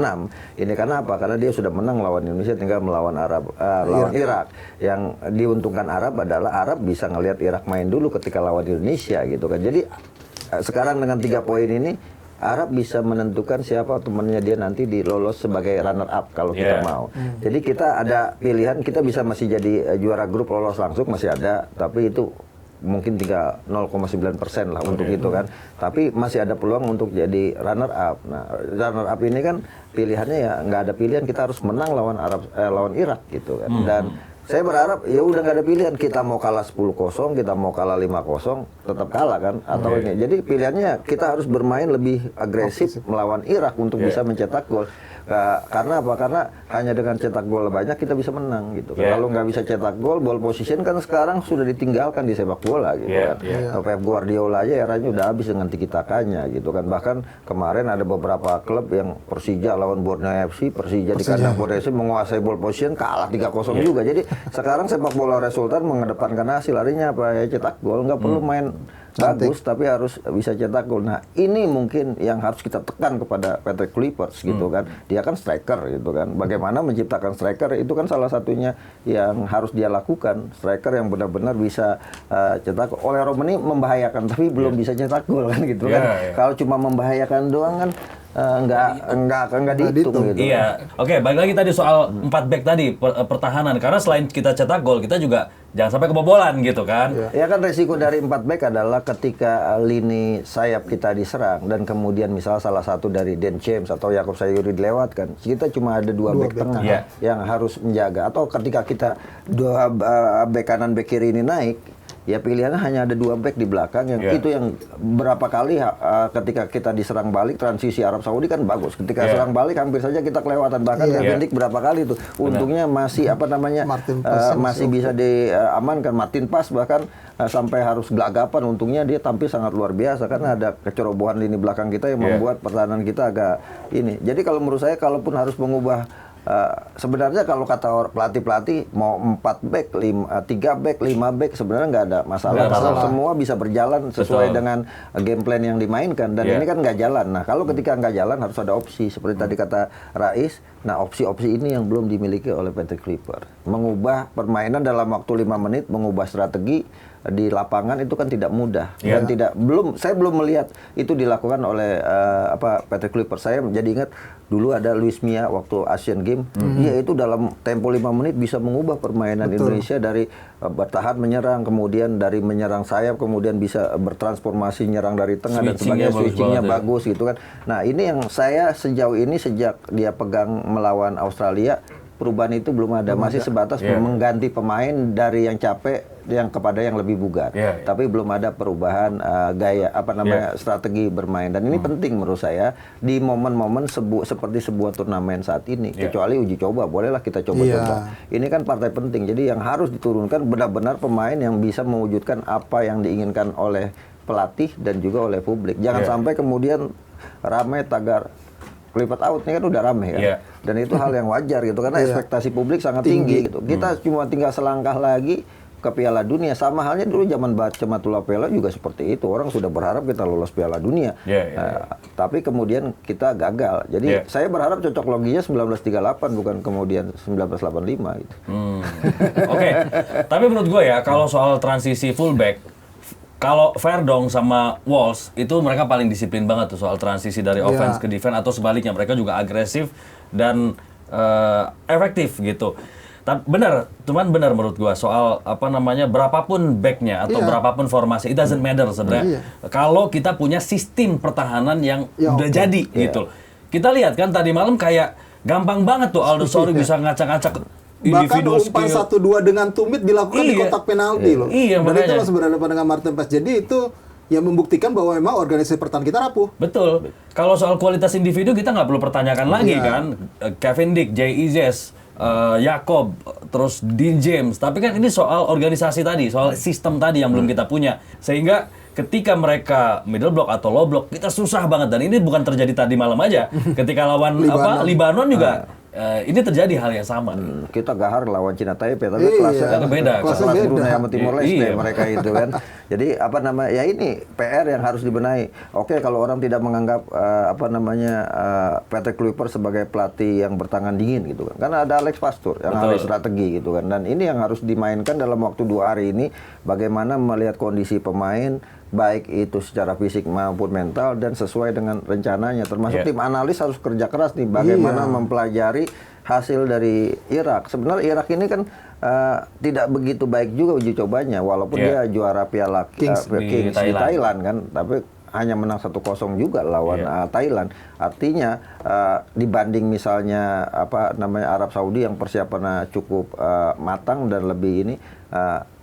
Ini karena apa? Karena dia sudah menang lawan Indonesia, tinggal melawan lawan Irak. Yang diuntungkan Arab adalah Arab bisa ngelihat Irak main dulu ketika lawan Indonesia gitu kan. Jadi sekarang dengan 3 poin ini Arab bisa menentukan siapa temannya dia nanti lolos sebagai runner up kalau kita mau. Jadi kita ada pilihan, kita bisa masih jadi juara grup lolos langsung masih ada, tapi itu mungkin tinggal 0,9% lah untuk itu kan. Tapi masih ada peluang untuk jadi runner up. Nah, runner up ini kan pilihannya ya nggak ada pilihan, kita harus menang lawan Irak gitu kan. Dan saya berharap ya udah nggak ada pilihan, kita mau kalah 10-0, kita mau kalah 5-0, tetap kalah kan atau ini. Jadi pilihannya kita harus bermain lebih agresif melawan Irak untuk bisa mencetak gol. Karena apa? Karena hanya dengan cetak gol banyak kita bisa menang gitu. Kalau nggak bisa cetak gol, ball position kan sekarang sudah ditinggalkan di sepak bola gitu kan. Pep Guardiola aja eranya udah habis dengan tiki-takanya gitu kan. Bahkan kemarin ada beberapa klub yang Persija lawan Borneo FC, Persija di kandang Borneo FC menguasai ball position, kalah 3-0 juga. Jadi sekarang sepak bola resultan mengedepankan hasil, artinya apa ya, cetak gol, nggak perlu main bagus tapi harus bisa cetak gol. Nah ini mungkin yang harus kita tekan kepada Patrick Kluivert gitu kan, dia kan striker gitu kan, bagaimana menciptakan striker itu kan salah satunya yang harus dia lakukan, striker yang benar-benar bisa cetak. Oleh Romani membahayakan tapi belum bisa cetak gol kan gitu kan. Kalau cuma membahayakan doang kan enggak dihitung gitu. Iya. Oke, balik lagi tadi soal 4 back tadi, pertahanan. Karena selain kita cetak gol, kita juga jangan sampai kebobolan gitu kan. Ya kan resiko dari 4 back adalah ketika lini sayap kita diserang dan kemudian misal salah satu dari Dan James atau Yaakob Sayuri dilewatkan, kita cuma ada 2 back tengah yang harus menjaga. Atau ketika kita 2 back kanan back kiri ini naik, ya pilihannya hanya ada 2 back di belakang yang itu yang berapa kali ketika kita diserang balik, transisi Arab Saudi kan bagus. Ketika serang balik hampir saja kita kelewatan, bahkan Bendik berapa kali itu. Untungnya masih masih bisa diamankan. Martin Pas bahkan sampai harus gelagapan, untungnya dia tampil sangat luar biasa karena ada kecerobohan lini belakang kita yang membuat pertahanan kita agak ini. Jadi kalau menurut saya kalaupun harus mengubah sebenarnya kalau kata pelatih mau 4 back, 3 back, 5 back sebenarnya nggak ada masalah. Kalau semua bisa berjalan sesuai dengan game plan yang dimainkan dan ini kan nggak jalan. Nah kalau ketika nggak jalan harus ada opsi seperti tadi kata Rais. Nah opsi-opsi ini yang belum dimiliki oleh Patrick Kluivert. Mengubah permainan dalam waktu 5 menit, mengubah strategi di lapangan itu kan tidak mudah dan saya belum melihat itu dilakukan oleh Patrick Kluivert. Saya jadi ingat dulu ada Luis Mia waktu Asian Games, dia itu dalam tempo 5 menit bisa mengubah permainan Indonesia dari bertahan menyerang, kemudian dari menyerang sayap, kemudian bisa bertransformasi nyerang dari tengah dan sebagainya, switchingnya bagus gitu kan. Nah ini yang saya sejauh ini sejak dia pegang melawan Australia, perubahan itu belum ada, masih sebatas mengganti pemain dari yang capek yang kepada yang lebih bugar. Tapi belum ada perubahan gaya strategi bermain, dan ini penting menurut saya di momen-momen seperti sebuah turnamen saat ini. Kecuali uji coba, bolehlah kita coba-coba. Ini kan partai penting. Jadi yang harus diturunkan benar-benar pemain yang bisa mewujudkan apa yang diinginkan oleh pelatih dan juga oleh publik. Jangan sampai kemudian ramai tagar Kluivert out, ini kan udah rame kan. Dan itu hal yang wajar gitu karena ekspektasi publik sangat tinggi gitu. Kita cuma tinggal selangkah lagi ke Piala Dunia. Sama halnya dulu zaman Bacematullah Pella juga seperti itu. Orang sudah berharap kita lolos Piala Dunia. Tapi kemudian kita gagal. Jadi saya berharap cocok loginya 1938 bukan kemudian 1985 gitu. Oke. Tapi menurut gue ya kalau soal transisi fullback, kalau Verdong sama Wolves itu mereka paling disiplin banget tuh soal transisi dari offense ke defense, atau sebaliknya mereka juga agresif dan efektif gitu. Tapi cuman benar menurut gua soal berapapun backnya atau berapapun formasi, it doesn't matter sebenarnya. Kalau kita punya sistem pertahanan yang udah jadi gitu. Kita lihat kan tadi malam kayak gampang banget tuh Aldo Sorry bisa ngacak-ngacak. Bahkan umpan 1-2 dengan tumit dilakukan di kotak penalti loh. Dan itu langsung berhadapan dengan Martin Paes. Jadi itu yang membuktikan bahwa memang organisasi pertahanan kita rapuh. Betul. Kalau soal kualitas individu kita nggak perlu pertanyakan lagi kan. Kevin Dick, Jay Izes, Jakob, terus Dean James. Tapi kan ini soal organisasi tadi, soal sistem tadi yang belum kita punya. Sehingga ketika mereka middle block atau low block, kita susah banget. Dan ini bukan terjadi tadi malam aja. Ketika lawan Libanon juga, ini terjadi hal yang sama. Kita gahar lawan Cina Taipei, tapi kelasnya beda. kelas Brunei sama Timor Leste Iya. mereka itu kan. Jadi ya ini PR yang harus dibenahi. Oke, kalau orang tidak menganggap Patrick Kluivert sebagai pelatih yang bertangan dingin gitu kan. Karena ada Alex Pastoor yang ahli strategi gitu kan. Dan ini yang harus dimainkan dalam waktu 2 hari ini, bagaimana melihat kondisi pemain baik itu secara fisik maupun mental dan sesuai dengan rencananya. Termasuk tim analis harus kerja keras nih bagaimana mempelajari hasil dari Irak. Sebenarnya Irak ini kan tidak begitu baik juga uji cobanya, walaupun dia juara Piala Kings di Thailand kan, tapi hanya menang 1-0 juga lawan Thailand. Artinya dibanding misalnya Arab Saudi yang persiapannya cukup matang dan lebih ini,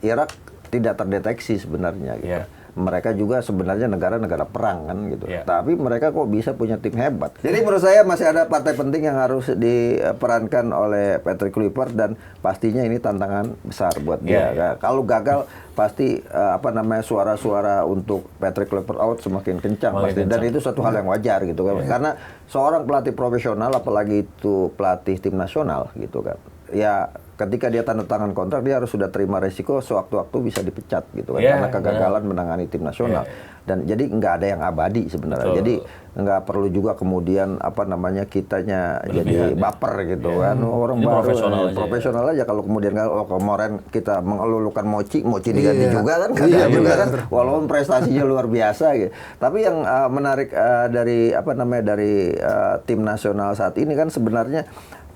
Irak tidak terdeteksi sebenarnya gitu. Mereka juga sebenarnya negara-negara perang kan gitu. Tapi mereka kok bisa punya tim hebat. Jadi menurut saya masih ada partai penting yang harus diperankan oleh Patrick Kluivert dan pastinya ini tantangan besar buat dia. Kalau gagal pasti suara-suara untuk Patrick Kluivert out semakin kencang pasti. Dan itu satu hal yang wajar gitu kan. Karena seorang pelatih profesional apalagi itu pelatih tim nasional gitu kan. Ya ketika dia tanda tangan kontrak dia harus sudah terima resiko sewaktu-waktu bisa dipecat gitu kan karena kegagalan menangani tim nasional. Dan jadi nggak ada yang abadi sebenarnya. Jadi nggak perlu juga kemudian kitanya jadi baper gitu kan. Orang baru profesional aja. Kalau kemudian kemarin kita mengelulukan Mochi diganti juga kan kagak juga kan. Walaupun prestasinya luar biasa gitu. Tapi yang menarik dari tim nasional saat ini kan sebenarnya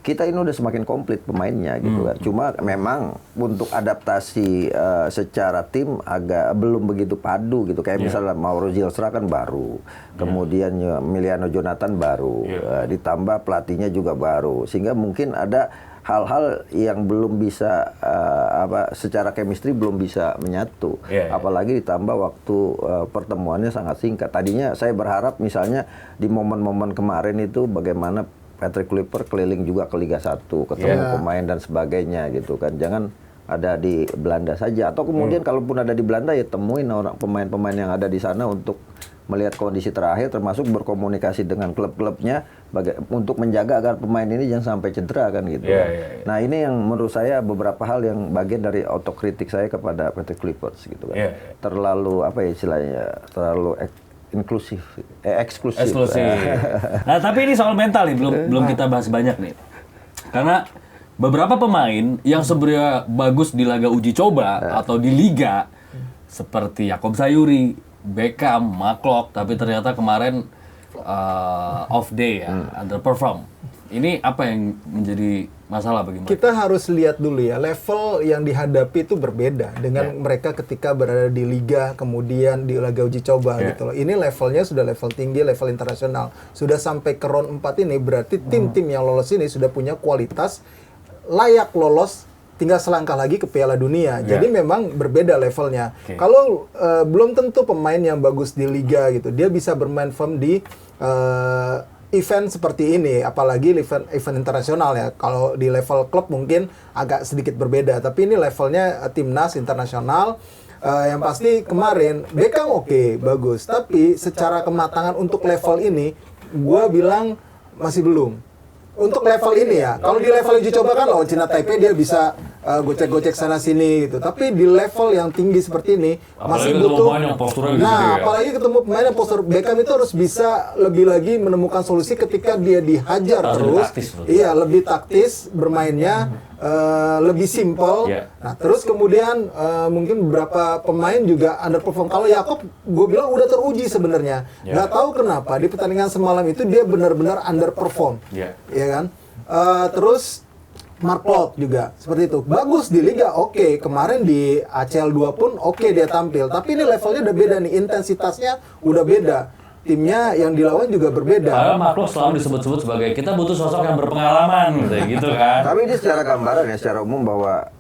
kita ini udah semakin komplit pemainnya gitu kan. Cuma memang untuk adaptasi secara tim agak belum begitu padu gitu. Kayak misalnya Mauro Zilstra kan baru. Kemudian Emiliano Jonathan baru. Ditambah pelatihnya juga baru. Sehingga mungkin ada hal-hal yang belum bisa secara chemistry belum bisa menyatu. Apalagi ditambah waktu pertemuannya sangat singkat. Tadinya saya berharap misalnya di momen-momen kemarin itu bagaimana Patrick Kluivert keliling juga ke Liga 1, ketemu pemain dan sebagainya gitu kan. Jangan ada di Belanda saja. Atau kemudian kalaupun ada di Belanda ya temuin orang pemain-pemain yang ada di sana untuk melihat kondisi terakhir, termasuk berkomunikasi dengan klub-klubnya untuk menjaga agar pemain ini jangan sampai cedera kan gitu. Nah ini yang menurut saya beberapa hal yang bagian dari otokritik saya kepada Patrick Kluivert gitu kan. Terlalu terlalu eksklusif. Nah, tapi ini soal mental nih, belum kita bahas banyak nih. Karena beberapa pemain yang sebenarnya bagus di laga uji coba atau di liga seperti Jakob Sayuri, Beckham, McLeod, tapi ternyata kemarin off day underperform. Ini apa yang menjadi masalah bagi mereka? Kita harus lihat dulu ya, level yang dihadapi itu berbeda dengan mereka ketika berada di liga, kemudian di laga uji coba gitu loh. Ini levelnya sudah level tinggi, level internasional. Sudah sampai ke round 4 ini, berarti tim-tim yang lolos ini sudah punya kualitas layak lolos, tinggal selangkah lagi ke Piala Dunia. Jadi memang berbeda levelnya. Kalau belum tentu pemain yang bagus di liga gitu, dia bisa bermain firm di event seperti ini, apalagi event internasional ya. Kalau di level klub mungkin agak sedikit berbeda, tapi ini levelnya timnas internasional. Yang pasti kemarin Beckham bagus, tapi secara kematangan untuk level ini, gua bilang masih belum. Untuk level ini ya, kalau di level uji coba kan lawan Cina Taipei dia bisa gocek-gocek sana sini gitu. Tapi di level yang tinggi seperti ini masih butuh. Apalagi ketemu pemain yang postur. Beckham itu harus bisa lebih lagi menemukan solusi ketika dia dihajar terus. Lebih taktis bermainnya, lebih simple. Nah, terus kemudian mungkin beberapa pemain juga underperform. Kalau Jakob, gue bilang udah teruji sebenarnya. Nggak tahu kenapa di pertandingan semalam itu dia benar-benar underperform. Ya kan? Terus McLeod juga seperti itu. Bagus di liga, kemarin di ACL 2 pun dia tampil. Tapi ini levelnya udah beda nih, intensitasnya udah beda. Timnya yang dilawan juga berbeda. McLeod selalu disebut-sebut sebagai kita butuh sosok yang berpengalaman gitu kan. Tapi ini secara gambaran ya, secara umum bahwa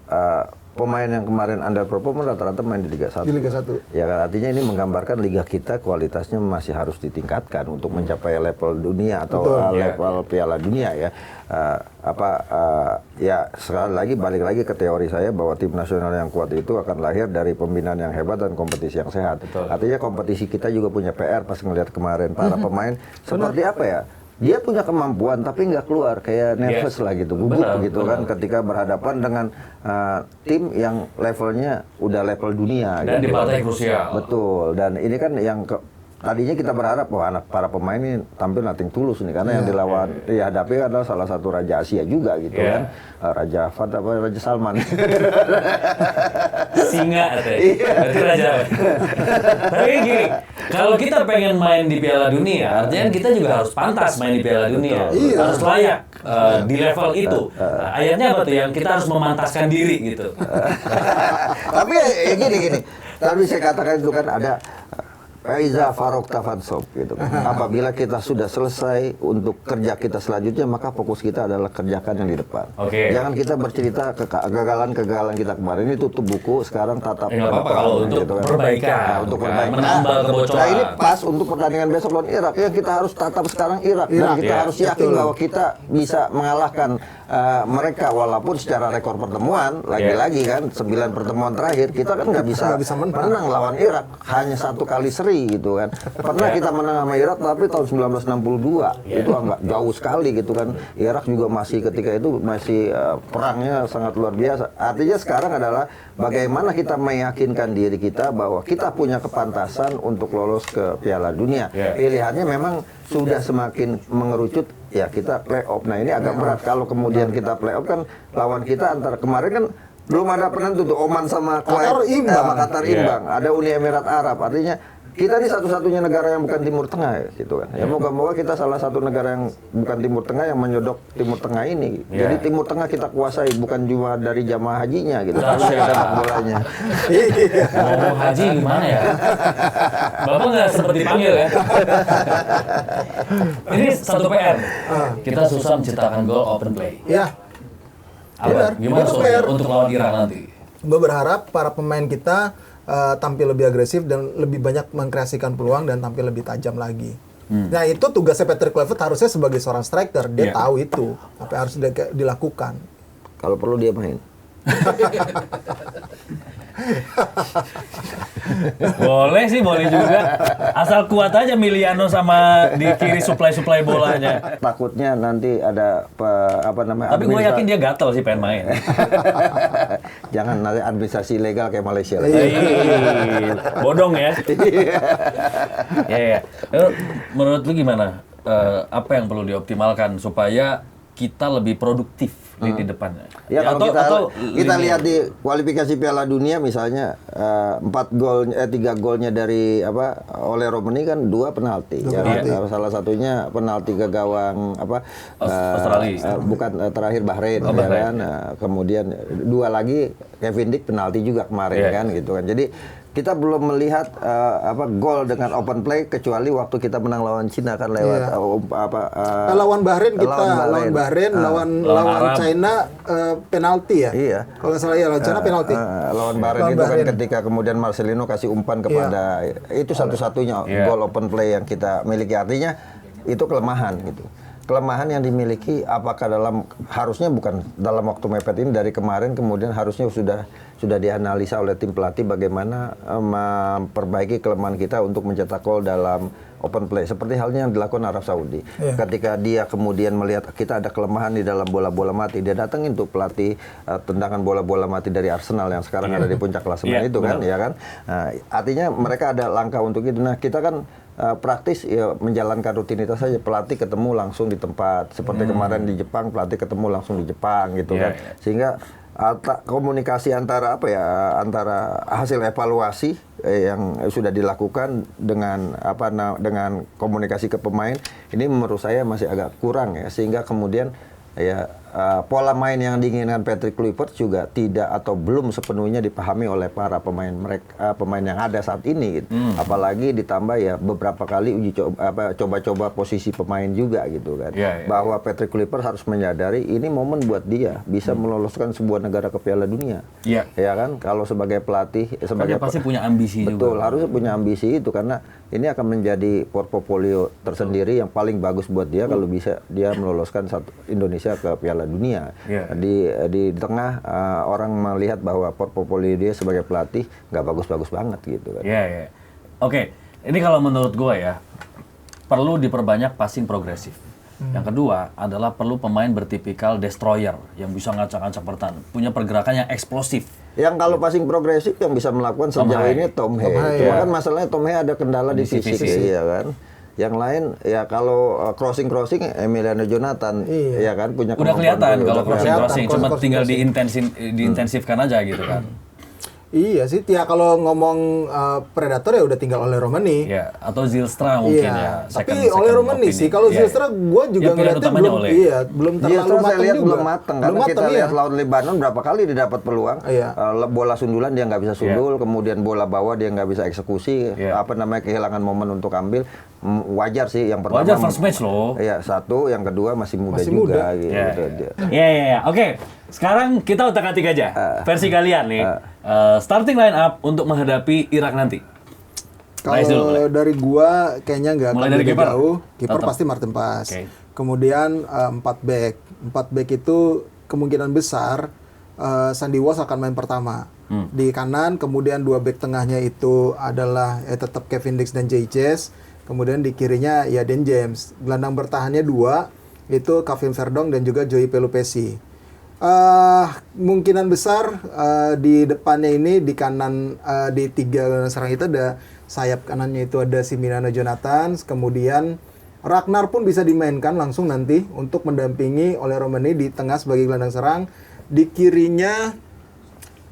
pemain yang kemarin underperform rata-rata main di Liga 1. Di Liga 1. Ya kan, artinya ini menggambarkan liga kita kualitasnya masih harus ditingkatkan untuk mencapai level dunia atau level Piala Dunia ya. Ya sekali lagi balik lagi ke teori saya bahwa tim nasional yang kuat itu akan lahir dari pembinaan yang hebat dan kompetisi yang sehat. Artinya kompetisi kita juga punya PR pas ngelihat kemarin para pemain seperti apa ya? Dia punya kemampuan tapi nggak keluar, kayak nervous lah gitu, gugup gitu kan ketika berhadapan dengan tim yang levelnya udah level dunia. Dan gitu. di partai krusial. Betul, dan ini kan yang tadinya kita berharap bahwa para pemain ini tampil nothing tulus nih, karena yang dihadapi adalah salah satu raja Asia juga gitu kan, Raja Fahd apa Raja Salman. Singa berarti raja. Tapi gini, kalau kita pengen main di Piala Dunia, artinya kita juga harus pantas main di Piala Dunia, harus layak di level itu. Ayatnya apa tuh yang kita harus memantaskan diri gitu. Tapi ya gini, tadi saya katakan itu kan ada Iza Farok Tafansop gitu kan. Apabila kita sudah selesai untuk kerja kita selanjutnya, maka fokus kita adalah kerjakan yang di depan. Jangan kita bercerita kegagalan-kegagalan kita kemarin, ini tutup buku, sekarang tatap Nggak apa-apa kalau untuk gitu kan. perbaikan, Untuk perbaikan. menambah kebocoran. Nah ini pas untuk pertandingan besok lawan Irak, yang kita harus tatap sekarang Irak. Dan kita harus yakin bahwa kita bisa mengalahkan mereka, walaupun secara rekor pertemuan lagi-lagi kan 9 pertemuan terakhir kita kan nggak bisa menang lawan Irak, hanya 1 kali seri gitu kan. Pernah kita menang sama Irak tapi tahun 1962 itu agak jauh sekali gitu kan. Irak juga masih ketika itu masih perangnya sangat luar biasa. Artinya sekarang adalah bagaimana kita meyakinkan diri kita bahwa kita punya kepantasan untuk lolos ke Piala Dunia. Pilihannya memang sudah semakin mengerucut, ya kita playoff. Nah ini agak berat kalau kemudian kita playoff kan lawan kita antara kemarin kan belum ada penentu tuh, Oman sama Kuwait sama Qatar imbang, ada Uni Emirat Arab. Artinya kita ini satu-satunya negara yang bukan Timur Tengah ya, gitu kan. Ya moga-moga kita salah satu negara yang bukan Timur Tengah yang menyodok Timur Tengah ini. Jadi Timur Tengah kita kuasai, bukan cuma dari jamaah hajinya gitu. Sepak bolanya. Mau haji gimana ya? Bapak nggak sempat dipanggil ya? Ini satu PR. Kita susah menciptakan gol open play. Ya. Gimana soalnya untuk lawan Irak nanti? Gue berharap para pemain kita tampil lebih agresif dan lebih banyak mengkreasikan peluang dan tampil lebih tajam lagi. Nah itu tugasnya Patrick Kluivert harusnya sebagai seorang striker, dia tahu itu apa yang harus dilakukan. Kalau perlu dia main. Boleh sih, boleh juga. Asal kuat aja Miliano sama di kiri suplai bolanya. Takutnya nanti ada Tapi gue yakin dia gatel sih pengen main. Jangan nanti administrasi ilegal kayak Malaysia. Bodong ya. Iya. Menurut lu gimana? Apa yang perlu dioptimalkan supaya kita lebih produktif di depannya? Ya kalau kita lihat di kualifikasi Piala Dunia misalnya 3 golnya dari oleh Romani kan 2 penalti. Salah satunya penalti ke gawang Australia. Bukan terakhir Bahrain ya kan. Kemudian 2 lagi Kevin Dick penalti juga kemarin kan gitu kan. Jadi kita belum melihat gol dengan open play kecuali waktu kita menang lawan Cina kan lewat lawan Bahrain lawan China penalti ya. Iya. Kalau nggak salah ya lawan China penalti. Lawan Bahrain itu kan ketika kemudian Marcelino kasih umpan kepada itu satu-satunya gol open play yang kita miliki, artinya itu kelemahan gitu. Kelemahan yang dimiliki apakah harusnya bukan dalam waktu mepet ini, dari kemarin kemudian harusnya sudah dianalisa oleh tim pelatih bagaimana memperbaiki kelemahan kita untuk mencetak gol dalam open play seperti halnya yang dilakukan Arab Saudi. Ketika dia kemudian melihat kita ada kelemahan di dalam bola-bola mati, dia datangin tuh pelatih tendangan bola-bola mati dari Arsenal yang sekarang ada di puncak klasemen itu kan, ya kan. Nah, artinya mereka ada langkah untuk itu. Nah, kita kan praktis ya menjalankan rutinitas saja, pelatih ketemu langsung di tempat seperti kemarin di Jepang, pelatih ketemu langsung di Jepang gitu kan. Sehingga komunikasi antara antara hasil evaluasi yang sudah dilakukan dengan dengan komunikasi ke pemain ini menurut saya masih agak kurang ya, sehingga kemudian ya pola main yang diinginkan Patrick Kluivert juga tidak atau belum sepenuhnya dipahami oleh para pemain yang ada saat ini gitu. Apalagi ditambah ya beberapa kali coba-coba posisi pemain juga gitu kan. Bahwa Patrick Kluivert harus menyadari ini momen buat dia bisa meloloskan sebuah negara ke Piala Dunia. Ya kan, kalau sebagai pelatih dia pasti punya ambisi juga. Betul, harusnya punya ambisi itu karena ini akan menjadi portofolio tersendiri yang paling bagus buat dia kalau bisa dia meloloskan Indonesia ke Piala Dunia. Di tengah orang melihat bahwa portofolio dia sebagai pelatih nggak bagus-bagus banget gitu kan. Oke, ini kalau menurut gue ya perlu diperbanyak passing progresif. Yang kedua adalah perlu pemain bertipikal destroyer yang bisa ngacak-ngacak pertahanan, punya pergerakan yang eksplosif. Yang kalau passing progresif yang bisa melakukan sejauh ini Tom Hay. Cuma kan masalahnya Tom Hay ada kendala di fisik ya kan. Yang lain ya kalau crossing Emiliano Jonathan ya kan punya udah kelihatan kalau crossing cuma tinggal diintensifkan aja gitu kan. Iya sih, ya kalau ngomong Predator ya udah tinggal oleh Romani. Ya, atau Zylstra mungkin ya. Tapi oleh Romani sih, kalau Zylstra gue juga ngeliatnya belum terlalu matang lihat juga. Belum matang, karena kita lihat lawan Lebanon berapa kali dia dapat peluang. Bola sundulan dia nggak bisa sundul, kemudian bola bawah dia nggak bisa eksekusi. Kehilangan momen untuk ambil. Wajar sih yang pertama. Wajar first match loh. Iya, satu, yang kedua masih muda juga gitu. Iya. Oke. Sekarang kita utak-atik aja versi kalian nih. Starting line up untuk menghadapi Irak nanti. Kalau dari gua kayaknya nggak akan dari beda jauh. Kiper pasti Martin Paes. Kemudian 4 back. 4 back itu kemungkinan besar Sandy Walsh akan main pertama. Di kanan, kemudian 2 back tengahnya itu adalah tetap Kevin Dix dan Jay Chess. Kemudian di kirinya ya Dan James. Gelandang bertahannya 2 itu Kevin Verdong dan juga Joey Pelupesi. Kemungkinan besar di depannya ini di kanan di 3 serang itu ada sayap kanannya itu ada si Emiliano Jonathan, kemudian Ragnar pun bisa dimainkan langsung nanti untuk mendampingi oleh Romani di tengah sebagai gelandang serang. Di kirinya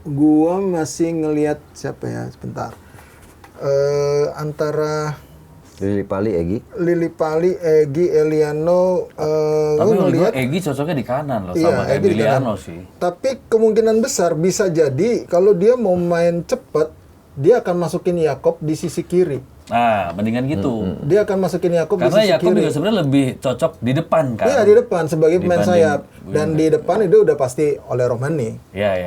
gua masih ngelihat siapa ya sebentar antara Lili Pali, Egy, Eliano. Tapi ngelihat Egy cocoknya di kanan loh, sama kayak Eliano sih. Tapi kemungkinan besar bisa jadi kalau dia mau main cepat, dia akan masukin Yakob di sisi kiri. Nah, mendingan gitu. Dia akan masukin Yakob di sisi kiri. Karena Yakob juga sebenarnya lebih cocok di depan kan. Iya, di depan sebagai pemain sayap. Dan di depan itu udah pasti oleh Romani.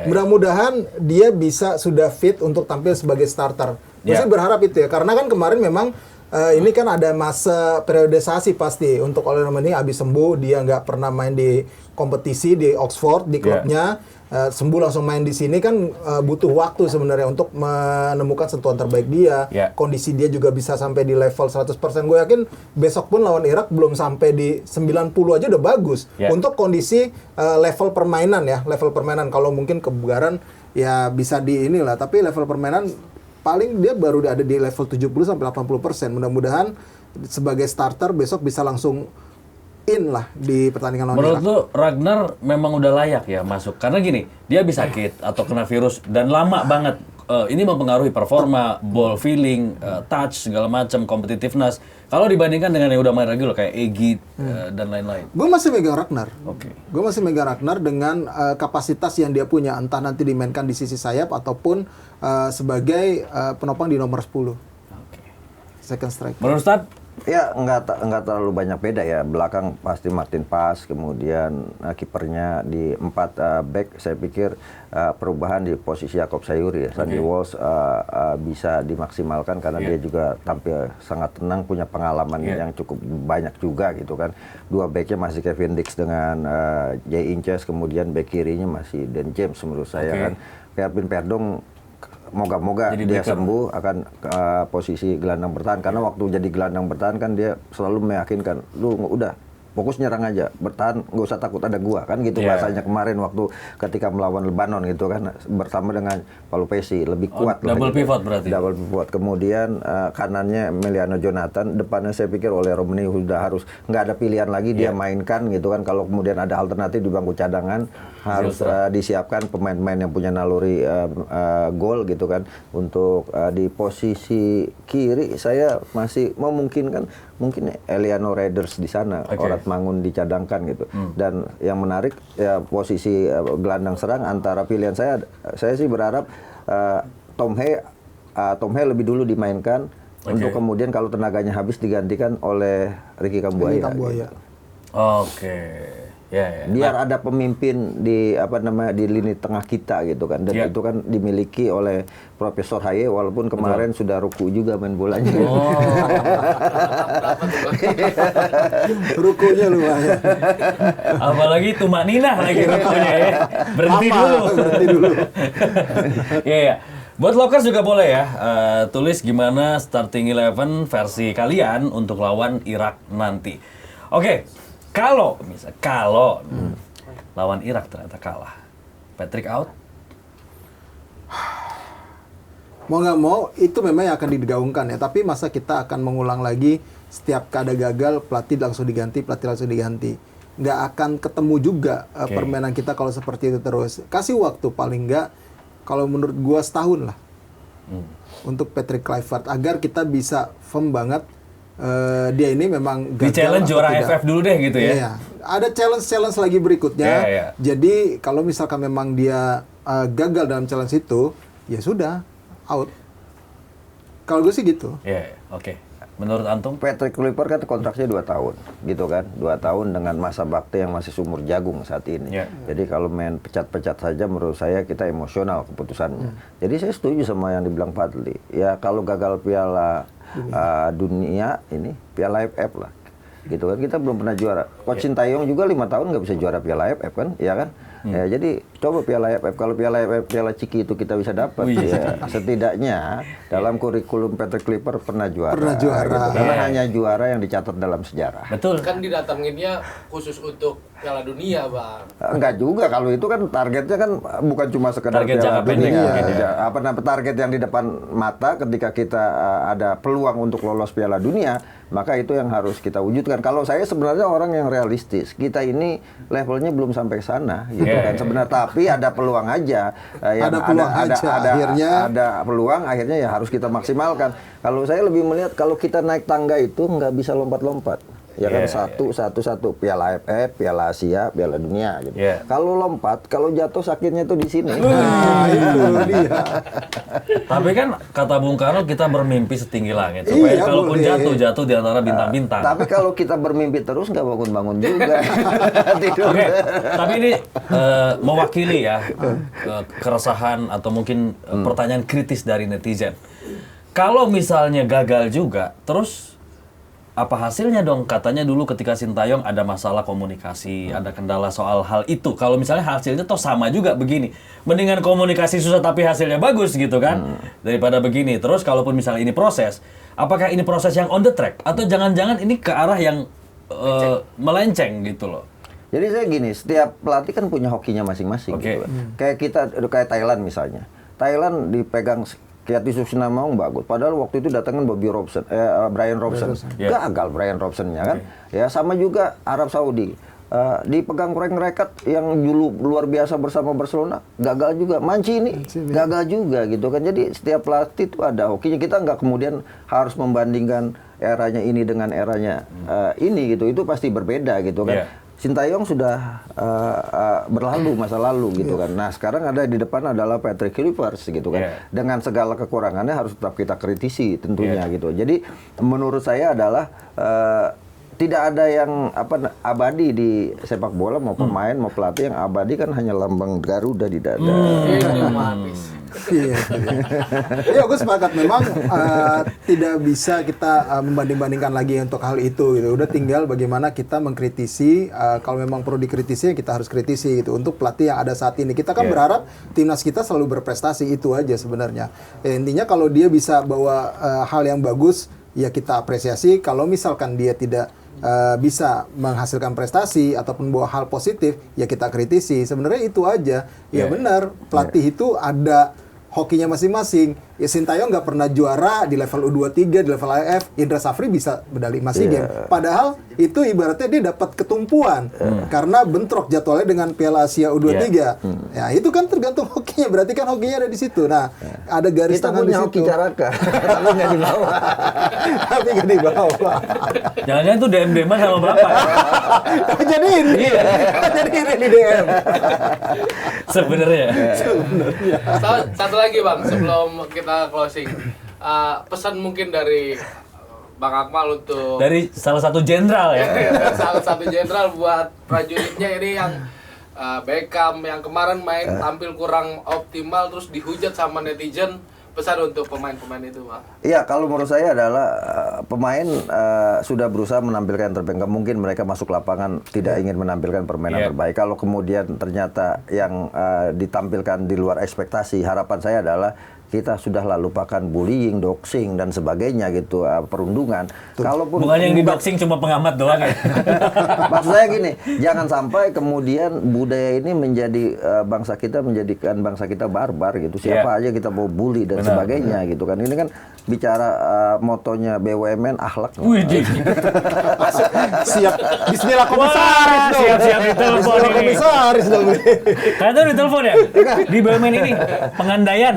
Mudah-mudahan dia bisa sudah fit untuk tampil sebagai starter. Saya berharap itu ya, karena kan kemarin memang ini kan ada masa periodisasi pasti untuk oleh Romani habis sembuh, dia nggak pernah main di kompetisi di Oxford di klubnya, sembuh langsung main di sini kan butuh waktu sebenarnya untuk menemukan sentuhan terbaik dia. Kondisi dia juga bisa sampai di level 100%. Gue yakin besok pun lawan Irak belum sampai di 90 aja udah bagus. Untuk kondisi level permainan ya, level permainan kalau mungkin kebugaran ya bisa di inilah, tapi level permainan paling dia baru ada di level 70 sampai 80%. Mudah-mudahan sebagai starter besok bisa langsung in lah di pertandingan lawan Irak. Menurut lu Ragnar memang udah layak ya masuk? Karena gini, dia bisa sakit atau kena virus dan lama banget. Ini mempengaruhi performa, ball feeling, touch segala macam, competitiveness. Kalau dibandingkan dengan yang udah main regular kayak Egy dan lain-lain. Gue masih megang Ragnar. Gue masih megang Ragnar dengan kapasitas yang dia punya, entah nanti dimainkan di sisi sayap ataupun sebagai penopang di nomor 10. Second striker. Menurut Ustadz? Ya nggak terlalu banyak beda ya. Belakang pasti Martin Paes, kemudian kipernya di 4 back. Saya pikir perubahan di posisi Yakob Sayuri ya. Sandy Walsh bisa dimaksimalkan karena dia juga tampil sangat tenang, punya pengalaman yang cukup banyak juga gitu kan. 2 backnya masih Kevin Dix dengan Jay Inches, kemudian back kirinya masih Dan James menurut saya kan. Kevin Verdong moga-moga dia sembuh akan posisi gelandang bertahan, karena waktu jadi gelandang bertahan kan dia selalu meyakinkan lu udah fokus nyerang aja, bertahan nggak usah takut ada gua kan gitu bahasanya kemarin waktu ketika melawan Lebanon gitu kan, bersama dengan Pelupesi lebih kuat double pivot berarti. Double pivot. Kemudian kanannya Emiliano Jonathan, depannya saya pikir oleh Romani sudah harus nggak ada pilihan lagi dia mainkan gitu kan. Kalau kemudian ada alternatif di bangku cadangan harus disiapkan pemain-pemain yang punya naluri gol gitu kan. Untuk di posisi kiri saya masih memungkinkan mungkin Eliano Raiders di sana. Orang Mangun dicadangkan gitu. Dan yang menarik ya posisi gelandang serang antara pilihan saya sih berharap Tom Hei lebih dulu dimainkan untuk kemudian kalau tenaganya habis digantikan oleh Ricky Kambuaya. Gitu. Oke. Ya. Biar ada pemimpin di di lini tengah kita gitu kan, dan itu kan dimiliki oleh Profesor Haye walaupun kemarin sudah ruku juga main bolanya. Rukunya lumayan. Apalagi Tumak Ninah lagi rukunya ya. Berhenti dulu. Iya. Buat Lokers juga boleh ya, tulis gimana starting 11 versi kalian untuk lawan Irak nanti. Oke. Kalau lawan Irak ternyata kalah, Patrick out? Mau nggak mau itu memang yang akan digaungkan ya. Tapi masa kita akan mengulang lagi setiap ada gagal pelatih langsung diganti. Nggak akan ketemu juga permainan kita kalau seperti itu terus. Kasih waktu paling nggak, kalau menurut gua setahun lah untuk Patrick Kluivert agar kita bisa firm banget. Dia ini memang di challenge juara AFF dulu deh gitu ya. Iya. Ada challenge lagi berikutnya. Iya. Jadi kalau misalkan memang dia gagal dalam challenge itu, ya sudah out. Kalau gue sih gitu. Iya. Oke. Menurut Antum? Patrick Kluivert kan kontraknya 2 tahun, gitu kan? 2 tahun dengan masa bakti yang masih sumur jagung saat ini. Jadi kalau main pecat-pecat saja menurut saya kita emosional keputusannya. Jadi saya setuju sama yang dibilang Fadli. Ya kalau gagal Piala dunia ini, Piala AFF lah. Gitu kan, kita belum pernah juara. Coach Sintayong juga 5 tahun nggak bisa juara Piala AFF kan, ya kan? Ya, jadi coba Piala AFF, kalau Piala AFF, Piala Ciki itu kita bisa dapat, ya, setidaknya dalam kurikulum Patrick Kluivert pernah juara. Gitu. Karena hanya juara yang dicatat dalam sejarah. Betul. Kan didatanginnya khusus untuk Piala Dunia, Bang. Enggak juga, kalau itu kan targetnya kan bukan cuma sekedar target Piala Dunia. Apa target yang di depan mata ketika kita ada peluang untuk lolos Piala Dunia, maka itu yang harus kita wujudkan. Kalau saya sebenarnya orang yang realistis. Kita ini levelnya belum sampai ke sana gitu kan sebenarnya, tapi ada peluang aja. Ada peluang akhirnya ya harus kita maksimalkan. Kalau saya lebih melihat kalau kita naik tangga itu nggak bisa lompat-lompat. Ya kan satu Piala AFF, Piala Asia, Piala Dunia gitu. Kalau lompat, kalau jatuh sakitnya tuh di sini. Itu dia. Tapi kan kata Bung Karno kita bermimpi setinggi langit supaya kalaupun jatuh di antara bintang-bintang. Tapi kalau kita bermimpi terus nggak bangun-bangun juga. Oke, tapi ini mewakili ya keresahan atau mungkin pertanyaan kritis dari netizen. Kalau misalnya gagal juga, terus apa hasilnya dong? Katanya dulu ketika Sintayong ada masalah komunikasi, ada kendala soal hal itu. Kalau misalnya hasilnya toh sama juga begini. Mendingan komunikasi susah tapi hasilnya bagus gitu kan. Daripada begini. Terus kalaupun misalnya ini proses, apakah ini proses yang on the track? Atau jangan-jangan ini ke arah yang melenceng gitu loh? Jadi saya gini, setiap pelatih kan punya hokinya masing-masing gitu. Kayak Thailand misalnya. Thailand dipegang Kiati Susnamaung bagus. Padahal waktu itu datangkan Brian Robson. Gagal Brian Robsonnya kan. Ya sama juga Arab Saudi. Dipegang Frank Rijkaard yang dulu luar biasa bersama Barcelona, gagal juga. Mancini gagal juga gitu kan. Jadi setiap pelatih itu ada hokinya. Kita nggak kemudian harus membandingkan eranya ini dengan eranya ini gitu. Itu pasti berbeda gitu kan. Sintayong sudah berlalu masa lalu gitu kan. Nah sekarang ada di depan adalah Patrick Kluivert gitu kan. Dengan segala kekurangannya harus tetap kita kritisi tentunya gitu. Jadi menurut saya adalah tidak ada yang abadi di sepak bola, mau pemain mau pelatih. Yang abadi kan hanya lambang Garuda di dada. Ya, gue sepakat memang tidak bisa kita membanding-bandingkan lagi untuk hal itu gitu. Udah tinggal bagaimana kita mengkritisi, kalau memang perlu dikritisi kita harus kritisi gitu. Untuk pelatih yang ada saat ini kita kan berharap timnas kita selalu berprestasi, itu aja sebenarnya. Intinya kalau dia bisa bawa hal yang bagus ya kita apresiasi. Kalau misalkan dia tidak bisa menghasilkan prestasi ataupun bawa hal positif ya kita kritisi. Sebenarnya itu aja. Ya benar, pelatih itu ada hokinya masing-masing. ya Sintayong nggak pernah juara di level U23, di level AFF. Indra Safri bisa medali emas SEA Games. Padahal itu ibaratnya dia dapat ketumpuan karena bentrok jadwalnya dengan Piala Asia U23. Ya itu kan tergantung hokinya, berarti kan hokinya ada di situ. Nah, ada garis Kita tangan di punya situ. hoki caraka, tapi nggak dibawa. Tapi nggak dibawa. Jangan-jangan tuh DM-DM sama bapak. Jadi ini, jadi ini di DM. Sebenarnya. Satu lagi Bang, sebelum kita closing. Pesan mungkin dari Bang Akmal untuk Dari salah satu jenderal ya. salah satu jenderal buat prajuritnya ini yang Beckham yang kemarin main tampil kurang optimal terus dihujat sama netizen. Pesan untuk pemain-pemain itu, Bang. Iya, kalau menurut saya adalah pemain sudah berusaha menampilkan yang terbaik. Nggak mungkin mereka masuk lapangan tidak ingin menampilkan permainan terbaik. Kalau kemudian ternyata yang ditampilkan di luar ekspektasi, harapan saya adalah kita sudahlah lupakan bullying, doxing dan sebagainya gitu, perundungan. Kalaupun Bukan yang di boxing cuma pengamat doang ya. maksud saya gini, jangan sampai kemudian budaya ini menjadi bangsa kita menjadikan bangsa kita barbar gitu. Siapa aja kita mau bully dan sebagainya gitu kan. Ini kan bicara motonya BUMN akhlak. Wih, Siap. Bismillah komisaris dong. siap-siap ditelepon Bismillah ini. komisaris dong. Kalian tuh ditelepon ya? Di BUMN ini pengandaian.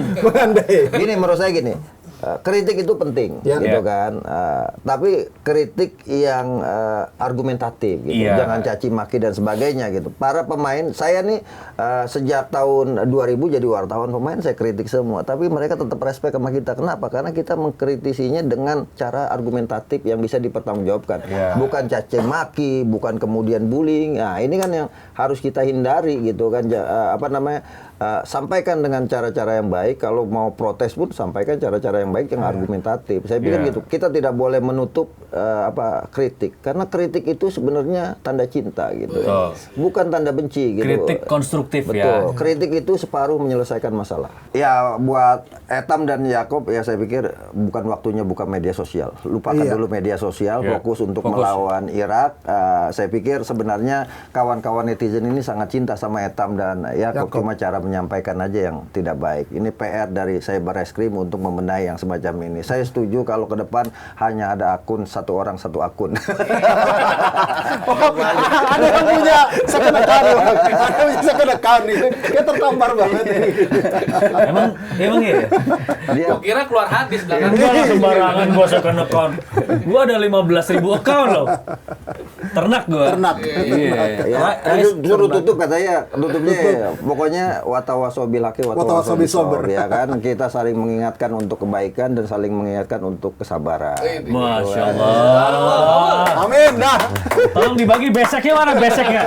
Gini menurut saya gini, kritik itu penting gitu kan, tapi kritik yang argumentatif gitu, jangan caci maki dan sebagainya gitu. Para pemain saya nih sejak tahun 2000 jadi wartawan pemain saya kritik semua, tapi mereka tetap respect sama kita. Kenapa? Karena kita mengkritisinya dengan cara argumentatif yang bisa dipertanggungjawabkan, bukan caci maki, bukan kemudian bullying. Nah ini kan yang harus kita hindari gitu kan, sampaikan dengan cara-cara yang baik. Kalau mau protes pun sampaikan cara-cara yang baik yang argumentatif. Saya pikir gitu. Kita tidak boleh menutup kritik, karena kritik itu sebenarnya tanda cinta gitu. Bukan tanda benci gitu. Kritik konstruktif. Betul. Kritik itu separuh menyelesaikan masalah. Ya buat Etam dan Yakob ya saya pikir bukan waktunya buka media sosial. Lupakan dulu media sosial, fokus untuk melawan Irak. Saya pikir sebenarnya kawan-kawan netizen ini sangat cinta sama Etam dan Yakob, cuma cara menyampaikan aja yang tidak baik. Ini PR dari saya Barreskrim untuk membenahi yang semacam ini. Saya setuju kalau ke depan hanya ada akun satu orang satu akun. Ada yang punya second account, ada yang punya second account nih. Kayak tertampar banget ini. Emang iya. Gua kira keluar hadis belakang. Enggak lah sembarangan gua second account. Gua ada 15.000 account loh. Ternak gua. Ternak. Ya, disuruh tutup katanya, tutupnya pokoknya watawasobil haqi watawasobil sabr ya kan. Kita saling mengingatkan untuk kebaikan dan saling mengingatkan untuk kesabaran. Masya Allah. Amin dah. Tolong dibagi beseknya mana beseknya?